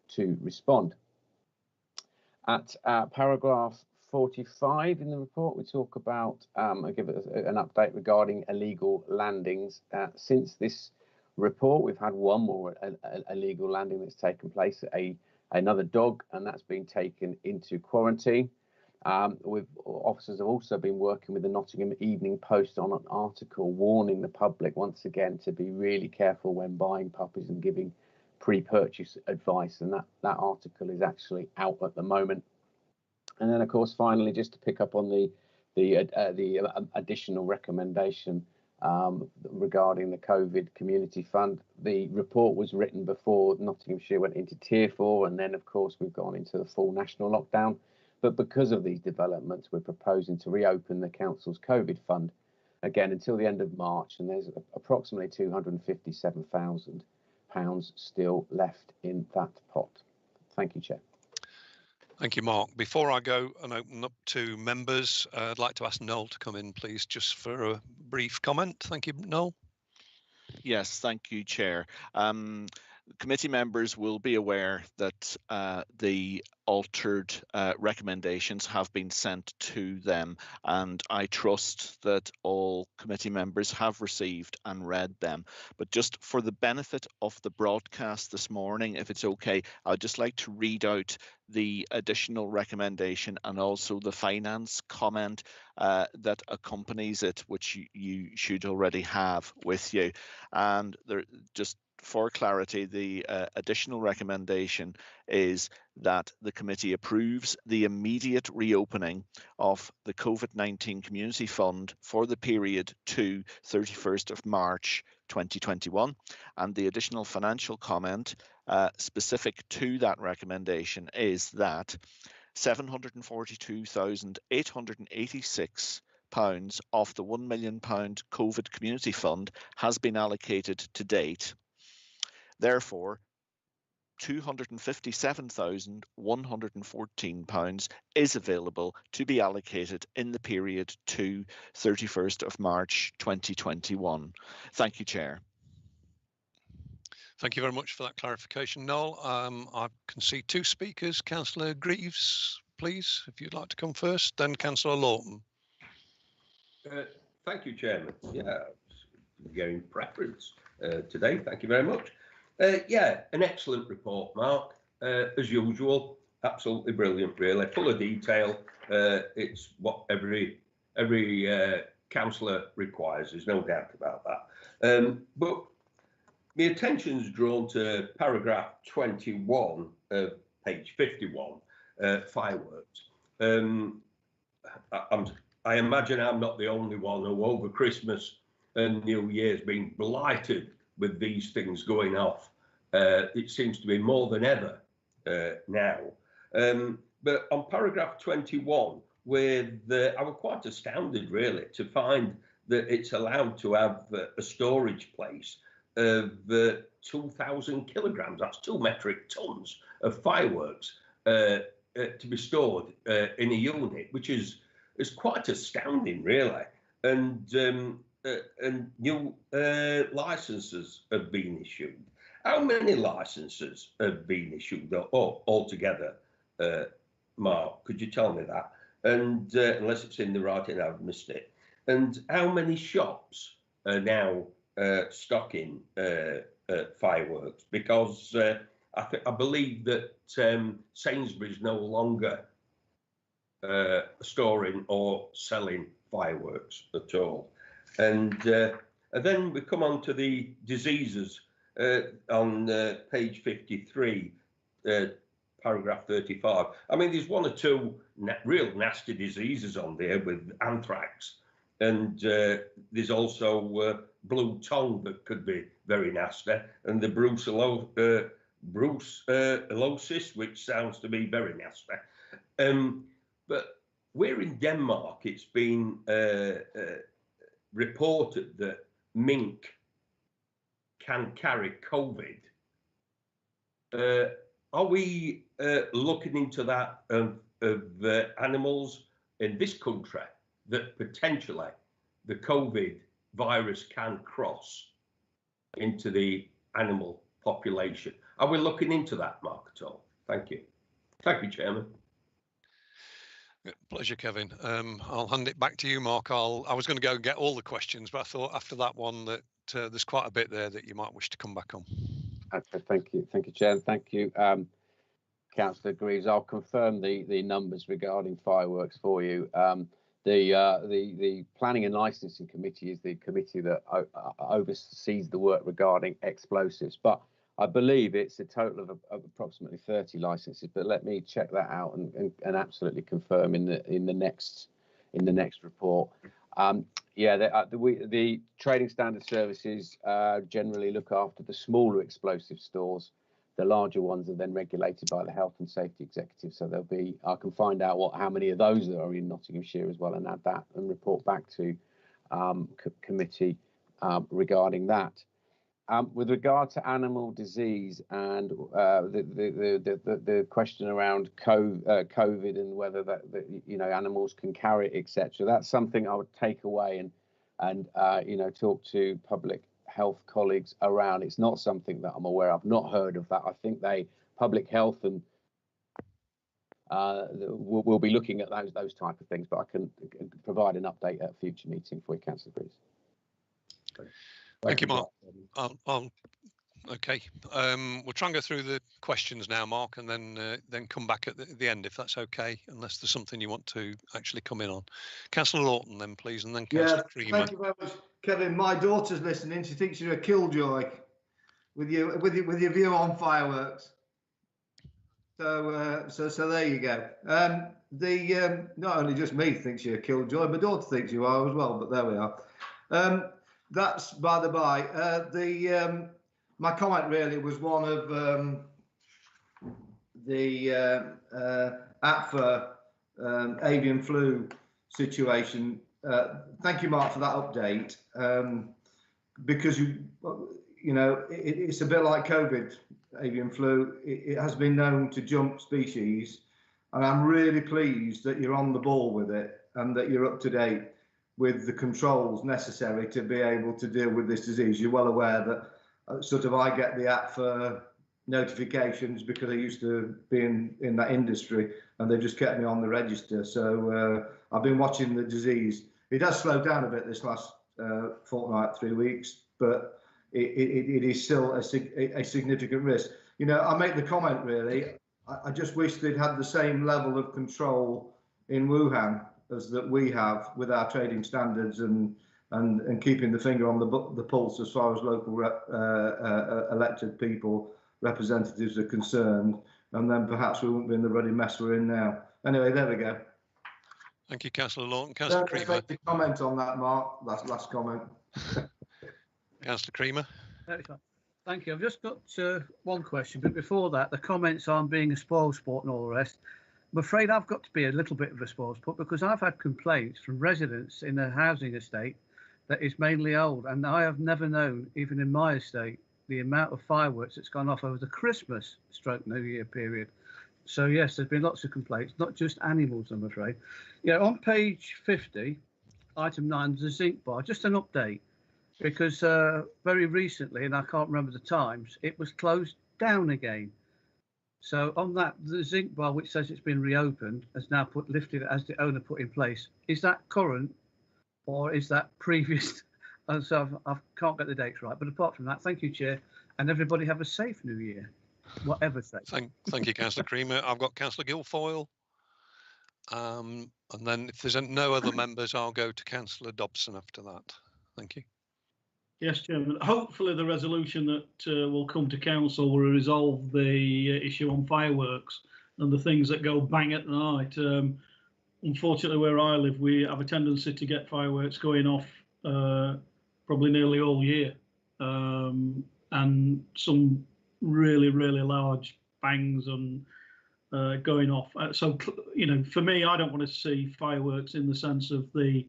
Speaker 10: to respond. At paragraph 45 in the report, we talk about, I give it an update regarding illegal landings. Since this report, we've had one more illegal landing that's taken place, another dog, and that's been taken into quarantine. Officers have also been working with the Nottingham Evening Post on an article warning the public once again to be really careful when buying puppies and giving pre-purchase advice, and that article is actually out at the moment. And then, of course, finally, just to pick up on the additional recommendation regarding the COVID Community Fund, the report was written before Nottinghamshire went into Tier 4, and then, of course, we've gone into the full national lockdown. But because of these developments, we're proposing to reopen the council's COVID fund again until the end of March, and there's approximately £257,000 still left in that pot. Thank you, Chair.
Speaker 2: Thank you, Mark. Before I go and open up to members, I'd like to ask Noel to come in, please, just for a brief comment. Thank you, Noel.
Speaker 3: Yes, thank you, Chair. Committee members will be aware that the altered recommendations have been sent to them, and I trust that all committee members have received and read them. But just for the benefit of the broadcast this morning, if it's okay, I'd just like to read out the additional recommendation and also the finance comment that accompanies it, which you should already have with you. And there, just for clarity, the additional recommendation is that the committee approves the immediate reopening of the COVID-19 Community Fund for the period to 31st of March 2021. And the additional financial comment specific to that recommendation is that £742,886 of the £1 million COVID Community Fund has been allocated to date. Therefore, £257,114 is available to be allocated in the period to 31st of March 2021. Thank you, Chair.
Speaker 2: Thank you very much for that clarification, Noel. I can see two speakers. Councillor Greaves, please, if you'd like to come first, then Councillor Lawton.
Speaker 8: Thank you, Chairman. Yeah, getting preference today. Thank you very much. Yeah, an excellent report, Mark. As usual, absolutely brilliant, really, full of detail. It's what every councillor requires. There's no doubt about that. But my attention's drawn to paragraph 21 of page 51, fireworks. I imagine I'm not the only one who over Christmas and New Year's been blighted with these things going off. It seems to be more than ever now. But on paragraph 21, I was quite astounded really to find that it's allowed to have a storage place of 2,000 kilograms, that's 2 metric tons of fireworks to be stored in a unit, which is quite astounding, really. And new licenses have been issued. How many licenses have been issued altogether, Mark? Could you tell me that? And unless it's in the writing, I've missed it. And how many shops are now stocking fireworks? Because I believe that Sainsbury's no longer storing or selling fireworks at all. And then we come on to the diseases on page 53, paragraph 35. I mean, there's one or two real nasty diseases on there with anthrax, and there's also blue tongue that could be very nasty, and the brucellosis, which sounds to be very nasty. But where in Denmark it's been reported that mink can carry COVID. Are we looking into that of animals in this country that potentially the COVID virus can cross into the animal population? Are we looking into that, Mark, at all? Thank you. Thank you, Chairman.
Speaker 2: Pleasure, Kevin. I'll hand it back to you, Mark. I was going to go and get all the questions, but I thought after that one that there's quite a bit there that you might wish to come back on.
Speaker 10: Okay, thank you, Chair. Thank you, Councillor Greaves. I'll confirm the numbers regarding fireworks for you. The Planning and Licensing Committee is the committee that oversees the work regarding explosives, but I believe it's a total of approximately 30 licenses. But let me check that out and absolutely confirm in the next report. The Trading Standard Services generally look after the smaller explosive stores. The larger ones are then regulated by the Health and Safety Executive. So I can find out how many of those are in Nottinghamshire as well, and add that and report back to committee regarding that. With regard to animal disease and the question around COVID and whether animals can carry it, etc., that's something I would take away and talk to public health colleagues around. It's not something that I'm aware of. Not heard of that. I think public health and we'll be looking at those type of things. But I can provide an update at a future meeting for you, Councillor Greaves.
Speaker 2: Thank you, Mark. Okay, we'll try and go through the questions now, Mark, and then come back at the end if that's okay, unless there's something you want to actually come in on. Councillor Lawton, then please, and then Councillor Creamer.
Speaker 13: Thank you very much, Kevin. My daughter's listening. She thinks you're a killjoy with your view on fireworks. So there you go. Not only just me thinks you're a killjoy, my daughter thinks you are as well. But there we are. That's by the by. My comment really was one of the APFA avian flu situation thank you, Mark, for that update. Because it's a bit like COVID, avian flu. It has been known to jump species, and I'm really pleased that you're on the ball with it and that you're up to date with the controls necessary to be able to deal with this disease. You're well aware that I get the app for notifications because I used to be in that industry, and they just kept me on the register. So I've been watching the disease. It has slowed down a bit this last fortnight, 3 weeks, but it is still a significant risk. I make the comment, really, I just wish they'd had the same level of control in Wuhan as that we have with our trading standards and keeping the finger on the pulse as far as local elected people, representatives are concerned, and then perhaps we won't be in the ruddy mess we're in now. Anyway, there we go.
Speaker 2: Thank you, Councillor Lawton. Councillor Creamer.
Speaker 13: Comment on that, Mark. Last comment.
Speaker 2: Councillor Creamer.
Speaker 17: Thank you. I've just got one question, but before that, the comments on being a spoil sport and all the rest. I'm afraid I've got to be a little bit of a spoil sport because I've had complaints from residents in a housing estate that is mainly old, and I have never known, even in my estate, the amount of fireworks that's gone off over the Christmas / New Year period. So yes, there's been lots of complaints, not just animals, I'm afraid. On page 50, item 9, the zinc bar, just an update, because very recently, and I can't remember the times, it was closed down again. So on that, the zinc bar, which says it's been reopened, has now lifted as the owner put in place. Is that current or is that previous? And so I can't get the dates right. But apart from that, thank you, Chair, and everybody have a safe New Year, whatever safe.
Speaker 2: Thank you, Councillor Creamer. I've got Councillor Guilfoyle. And then if there's no other members, I'll go to Councillor Dobson after that. Thank you.
Speaker 18: Yes, Chairman. Hopefully the resolution that will come to council will resolve the issue on fireworks and the things that go bang at night. Unfortunately, where I live, we have a tendency to get fireworks going off probably nearly all year, and some really, really large bangs and going off. So, for me, I don't want to see fireworks in the sense of the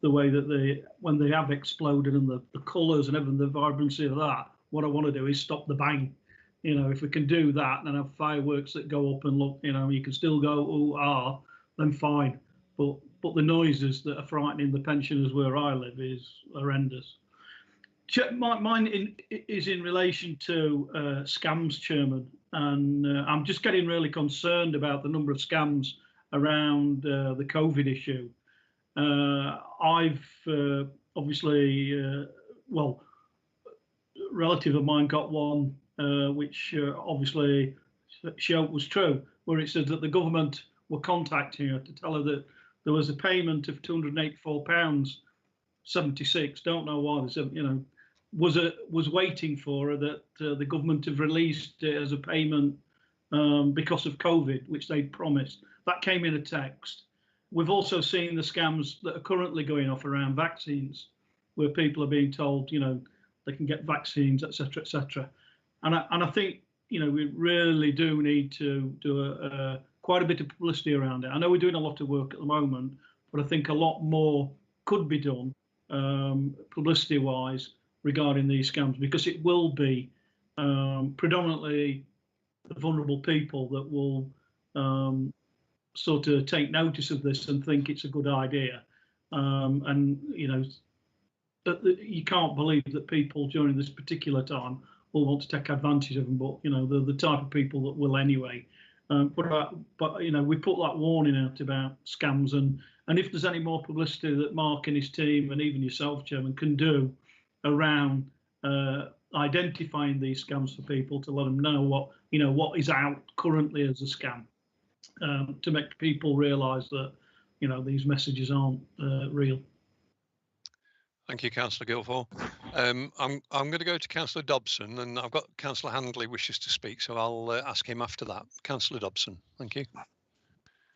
Speaker 18: way that when they have exploded and the colours and everything, the vibrancy of that. What I want to do is stop the bang. If we can do that and have fireworks that go up and look, you can still go ooh ah, then fine. But the noises that are frightening the pensioners where I live is horrendous. Mine is in relation to scams, Chairman, and I'm just getting really concerned about the number of scams around the COVID issue. I've obviously, a relative of mine got one, which obviously she hoped was true, where it said that the government were contacting her to tell her that there was a payment of £284.76. Don't know why. Was waiting for her that the government have released it as a payment because of COVID, which they'd promised. That came in a text. We've also seen the scams that are currently going off around vaccines, where people are being told, they can get vaccines, etc., etc. And I think, we really do need to do quite a bit of publicity around it. I know we're doing a lot of work at the moment, but I think a lot more could be done publicity-wise regarding these scams, because it will be predominantly the vulnerable people that will sort of take notice of this and think it's a good idea. You can't believe that people during this particular time will want to take advantage of them, but they're the type of people that will anyway. But we put that warning out about scams, and if there's any more publicity that Mark and his team and even yourself, Chairman, can do around identifying these scams for people, to let them know what is out currently as a scam, to make people realise that these messages aren't real.
Speaker 2: Thank you, Councillor Guilfoyle. I'm going to go to Councillor Dobson, and I've got Councillor Handley wishes to speak, so I'll ask him after that. Councillor Dobson, thank you.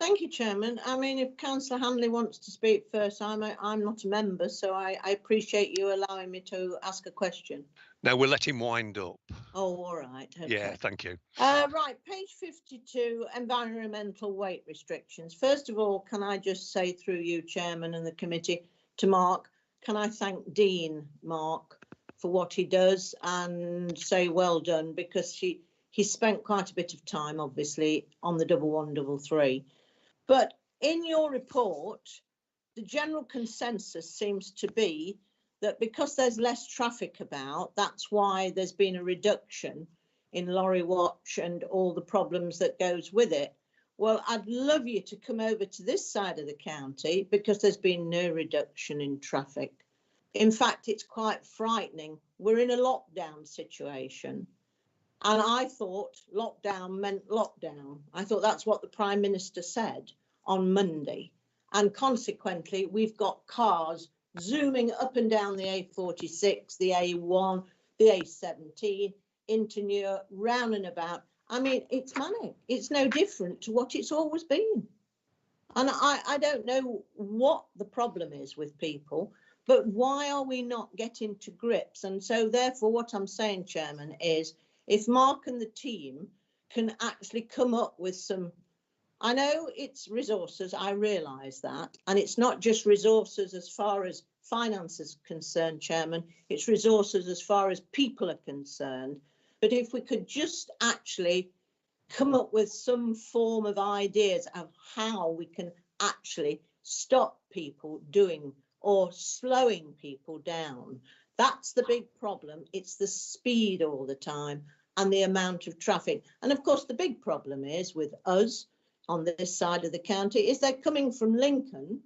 Speaker 19: Thank you, Chairman. I mean, if Councillor Handley wants to speak first, I'm not a member, so I appreciate you allowing me to ask a question.
Speaker 2: No, we'll let him wind up.
Speaker 19: Oh, all right. Okay.
Speaker 2: Yeah, thank you.
Speaker 19: Right, page 52, environmental weight restrictions. First of all, can I just say through you, Chairman, and the committee, to Mark, can I thank Dean, Mark, for what he does and say well done, because he spent quite a bit of time, obviously, on the 1133. But in your report, the general consensus seems to be that because there's less traffic about, that's why there's been a reduction in lorry watch and all the problems that goes with it. Well, I'd love you to come over to this side of the county because there's been no reduction in traffic. In fact, it's quite frightening. We're in a lockdown situation. And I thought lockdown meant lockdown. I thought that's what the Prime Minister said on Monday. And consequently, we've got cars zooming up and down the A46, the A1, the A17, into Near, round and about. I mean, it's manic. It's no different to what it's always been. And I don't know what the problem is with people, but why are we not getting to grips? And so therefore, what I'm saying, Chairman, is if Mark and the team can actually come up with some, I know it's resources, I realise that, and it's not just resources as far as finance is concerned, Chairman, it's resources as far as people are concerned. But if we could just actually come up with some form of ideas of how we can actually stop people doing or slowing people down. That's the big problem. It's the speed all the time and the amount of traffic. And of course, the big problem is with us on this side of the county is they're coming from Lincoln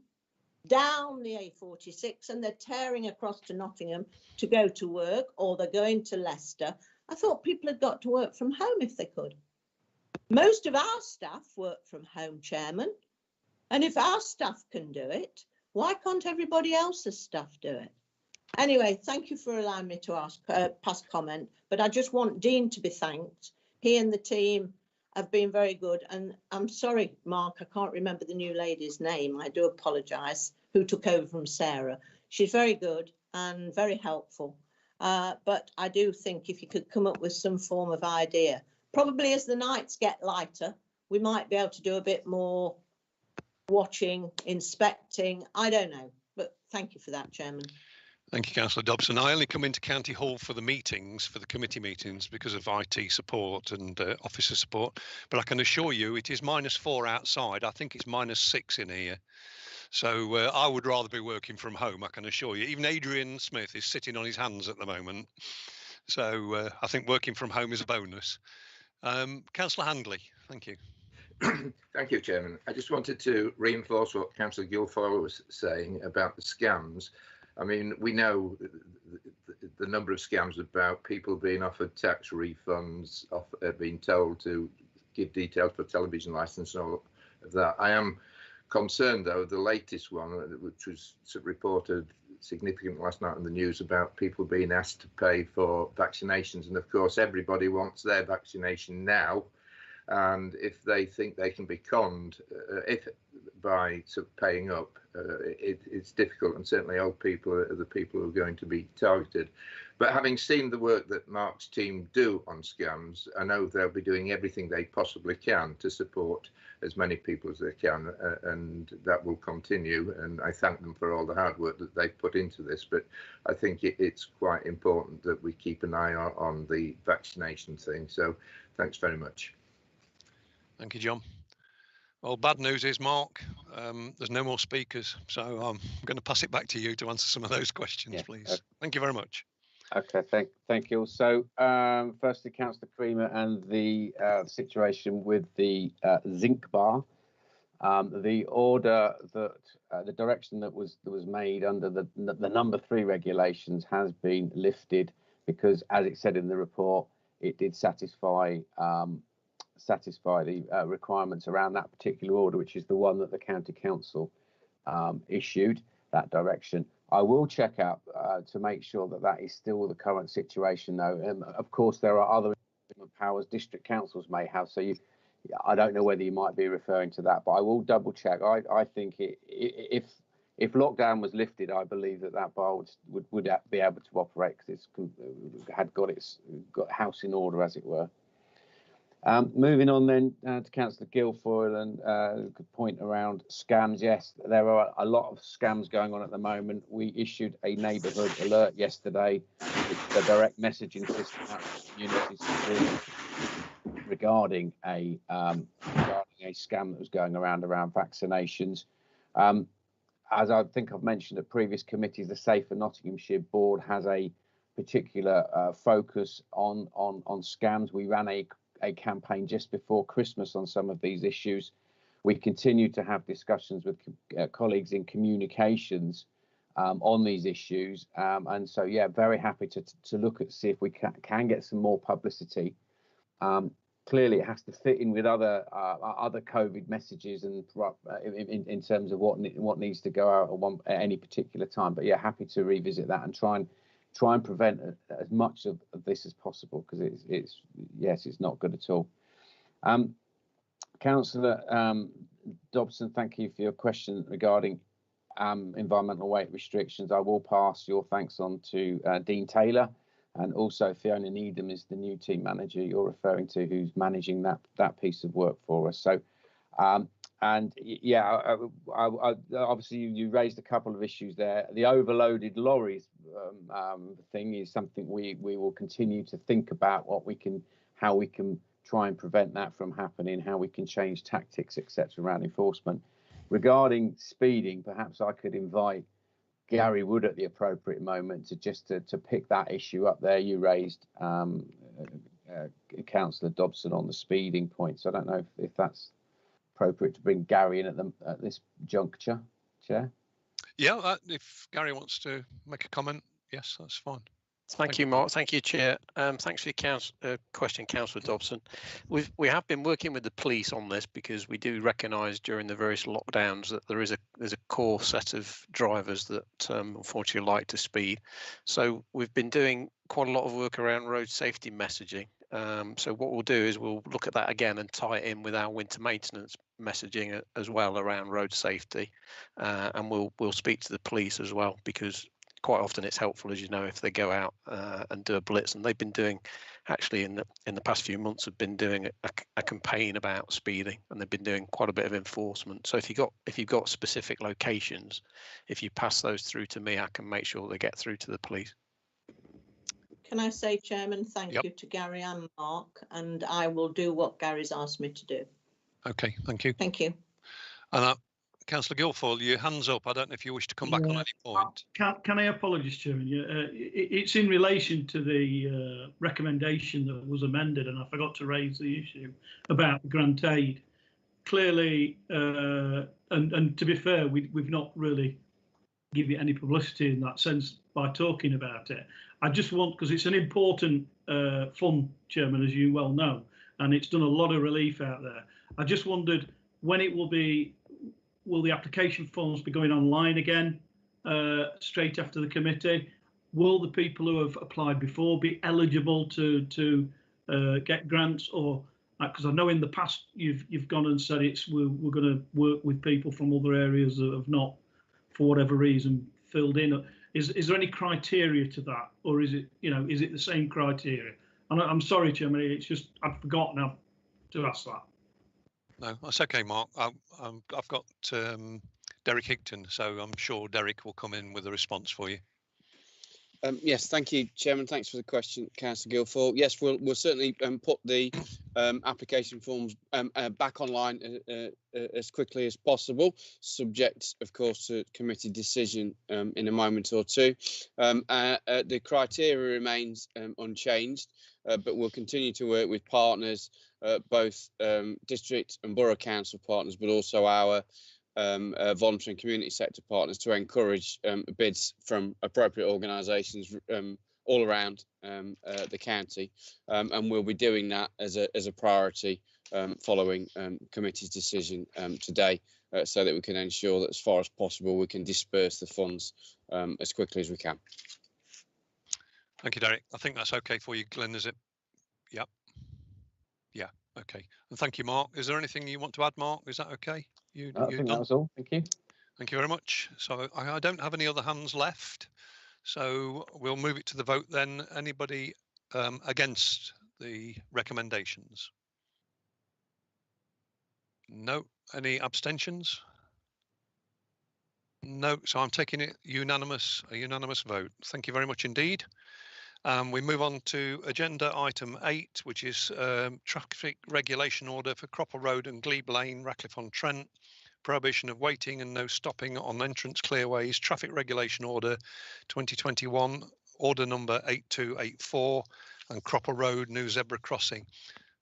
Speaker 19: down the A46 and they're tearing across to Nottingham to go to work, or they're going to Leicester. I thought people had got to work from home if they could. Most of our staff work from home, Chairman. And if our staff can do it, why can't everybody else's staff do it? Anyway, thank you for allowing me to ask pass comment, but I just want Dean to be thanked. He and the team have been very good. And I'm sorry, Mark, I can't remember the new lady's name. I do apologise, who took over from Sarah. She's very good and very helpful. But I do think if you could come up with some form of idea, probably as the nights get lighter, we might be able to do a bit more watching, inspecting. I don't know, but thank you for that, Chairman.
Speaker 2: Thank you, Councillor Dobson. I only come into County Hall for the meetings, for the committee meetings, because of IT support and officer support. But I can assure you it is -4 outside. I think it's -6 in here. So I would rather be working from home, I can assure you. Even Adrian Smith is sitting on his hands at the moment. So I think working from home is a bonus. Councillor Handley, thank you.
Speaker 16: Thank you, Chairman. I just wanted to reinforce what Councillor Guilfoyle was saying about the scams. I mean, we know the number of scams about people being offered tax refunds, being told to give details for television licence and all of that. I am concerned, though, the latest one, which was reported significant last night in the news about people being asked to pay for vaccinations. And of course, everybody wants their vaccination now. And if they think they can be conned by sort of paying up, it's difficult, and certainly old people are the people who are going to be targeted. But having seen the work that Mark's team do on scams, I know they'll be doing everything they possibly can to support as many people as they can, and that will continue. And I thank them for all the hard work that they've put into this. But I think it's quite important that we keep an eye on the vaccination thing. So thanks very much.
Speaker 2: Thank you, John. Well, bad news is, Mark, there's no more speakers, so I'm going to pass it back to you to answer some of those questions, please. Thank you very much.
Speaker 10: Okay, thank you. So, firstly, Councillor Creamer and the situation with the zinc bar. The order that the direction that was made under the number 3 regulations has been lifted because, as it said in the report, it did satisfy the requirements around that particular order, which is the one that the County Council issued, that direction. I will check out to make sure that that is still the current situation, though. Of course, there are other powers district councils may have, so I don't know whether you might be referring to that, but I will double check. I think if lockdown was lifted, I believe that bar would be able to operate because it's got house in order, as it were. Moving on then to Councillor Guilfoyle and good point around scams. Yes, there are a lot of scams going on at the moment. We issued a neighbourhood alert yesterday with the direct messaging system out to communities regarding a scam that was going around vaccinations. As I think I've mentioned at previous committees, the Safer Nottinghamshire board has a particular focus on scams. We ran a campaign just before Christmas on some of these issues. We continue to have discussions with colleagues in communications on these issues, and so yeah, very happy to look at see if we can get some more publicity. Clearly, it has to fit in with other COVID messages and in terms of what needs to go out at any particular time. But yeah, happy to revisit that and try and prevent as much of this as possible, because it's not good at all. Councillor Dobson, thank you for your question regarding environmental weight restrictions. I will pass your thanks on to Dean Taylor, and also Fiona Needham is the new team manager you're referring to, who's managing that piece of work for us. So and yeah, obviously you raised a couple of issues there. The overloaded lorries thing is something we will continue to think about how we can try and prevent that from happening, how we can change tactics, etc., around enforcement. Regarding speeding, perhaps I could invite Gary Wood at the appropriate moment to pick that issue up there. You raised Councillor Dobson on the speeding point, so I don't know if that's appropriate to bring Gary in at this juncture, Chair.
Speaker 2: Yeah, if Gary wants to make a comment, yes, that's fine.
Speaker 7: Thank you, Mark. Thank you, Chair. Thanks for your question, Councillor Dobson. We have been working with the police on this because we do recognise during the various lockdowns that there's a core set of drivers that unfortunately like to speed. So we've been doing quite a lot of work around road safety messaging. So what we'll do is we'll look at that again and tie it in with our winter maintenance messaging as well around road safety, and we'll speak to the police as well, because quite often it's helpful, as you know, if they go out and do a blitz, and they've been doing, actually in the past few months, have been doing a campaign about speeding, and they've been doing quite a bit of enforcement. So if you've got specific locations, if you pass those through to me, I can make sure they get through to the police.
Speaker 19: Can I say, Chairman, thank you to Gary and Mark, and I will do what Gary's asked me to do.
Speaker 2: Okay, thank you.
Speaker 19: Thank you.
Speaker 2: And Councillor Guilfoyle, your hands up. I don't know if you wish to come back on any point.
Speaker 18: Can I apologise, Chairman? It's in relation to the recommendation that was amended, and I forgot to raise the issue about grant aid. Clearly, and to be fair, we've not really given it any publicity in that sense by talking about it. I just want, because it's an important fund, Chairman, as you well know, and it's done a lot of relief out there. I just wondered when it will be. Will the application forms be going online again straight after the committee? Will the people who have applied before be eligible to get grants, or because I know in the past you've gone and said we're going to work with people from other areas that have not, for whatever reason, filled in. Is there any criteria to that, or is it is it the same criteria? And I'm sorry, Chairman, it's just I've forgotten to ask that.
Speaker 2: No, that's okay, Mark. I've got Derek Higton, so I'm sure Derek will come in with a response for you.
Speaker 10: Yes, thank you, Chairman. Thanks for the question, Councillor Guilfoyle. Yes, we'll certainly put the application forms back online as quickly as possible, subject, of course, to committee decision in a moment or two. The criteria remains unchanged, but we'll continue to work with partners, both district and borough council partners, but also our voluntary and community sector partners, to encourage bids from appropriate organisations all around the county, and we'll be doing that as a priority following committee's decision today, so that we can ensure that as far as possible we can disperse the funds as quickly as we can. Thank
Speaker 2: you, Derek. I think that's okay for you, Glenn, is it? Yep. Yeah. Okay, and thank you, Mark. Is there anything you want to add, Mark? Is that okay?
Speaker 20: I think that was all. Thank you.
Speaker 2: Thank you very much. So I don't have any other hands left. So we'll move it to the vote then. Anybody against the recommendations? No. Any abstentions? No. So I'm taking it a unanimous vote. Thank you very much indeed. We move on to agenda item 8, which is traffic regulation order for Cropper Road and Glebe Lane, Ratcliffe-on-Trent. Prohibition of waiting and no stopping on entrance clearways. Traffic regulation order 2021, order number 8284, and Cropper Road, new zebra crossing.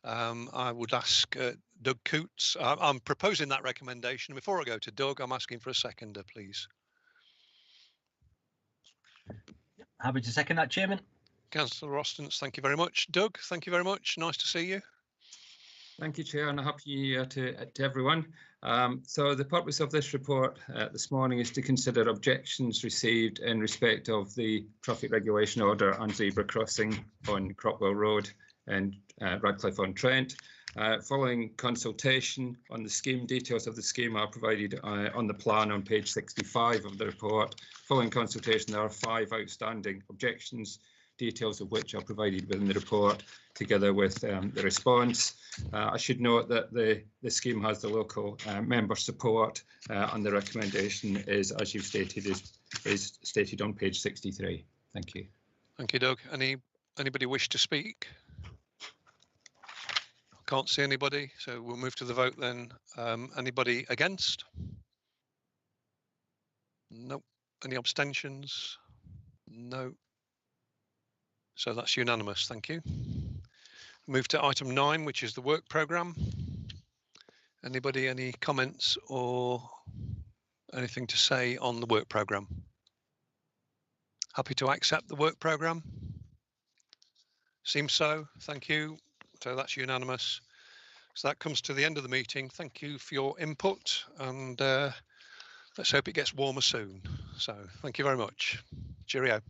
Speaker 2: I would ask Doug Coots. I'm proposing that recommendation. Before I go to Doug, I'm asking for a seconder, please.
Speaker 4: Happy to second that, Chairman.
Speaker 2: Councillor Rostance, thank you very much. Doug, thank you very much. Nice to see you.
Speaker 21: Thank you, Chair, and a happy New Year to everyone. So the purpose of this report this morning is to consider objections received in respect of the traffic regulation order on zebra crossing on Cropwell Road and Radcliffe-on-Trent. Following consultation on the scheme, details of the scheme are provided on the plan on page 65 of the report. Following consultation, there are 5 outstanding objections, details of which are provided within the report, together with the response. I should note that the scheme has the local member support, and the recommendation is, as you've stated, is stated on page 63. Thank you.
Speaker 2: Thank you, Doug. Anybody wish to speak? Can't see anybody, so we'll move to the vote then. Anybody against? Nope. Any abstentions? No. So that's unanimous, thank you. Move to item 9, which is the work programme. Anybody, any comments or anything to say on the work programme? Happy to accept the work programme? Seems so, thank you. So that's unanimous. So that comes to the end of the meeting. Thank you for your input, and let's hope it gets warmer soon. So thank you very much. Cheerio.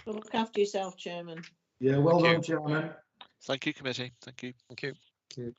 Speaker 19: Look after yourself, Chairman.
Speaker 13: Yeah, well done, Chairman.
Speaker 3: Thank you, committee. Thank you.
Speaker 2: Thank you.
Speaker 13: Thank you.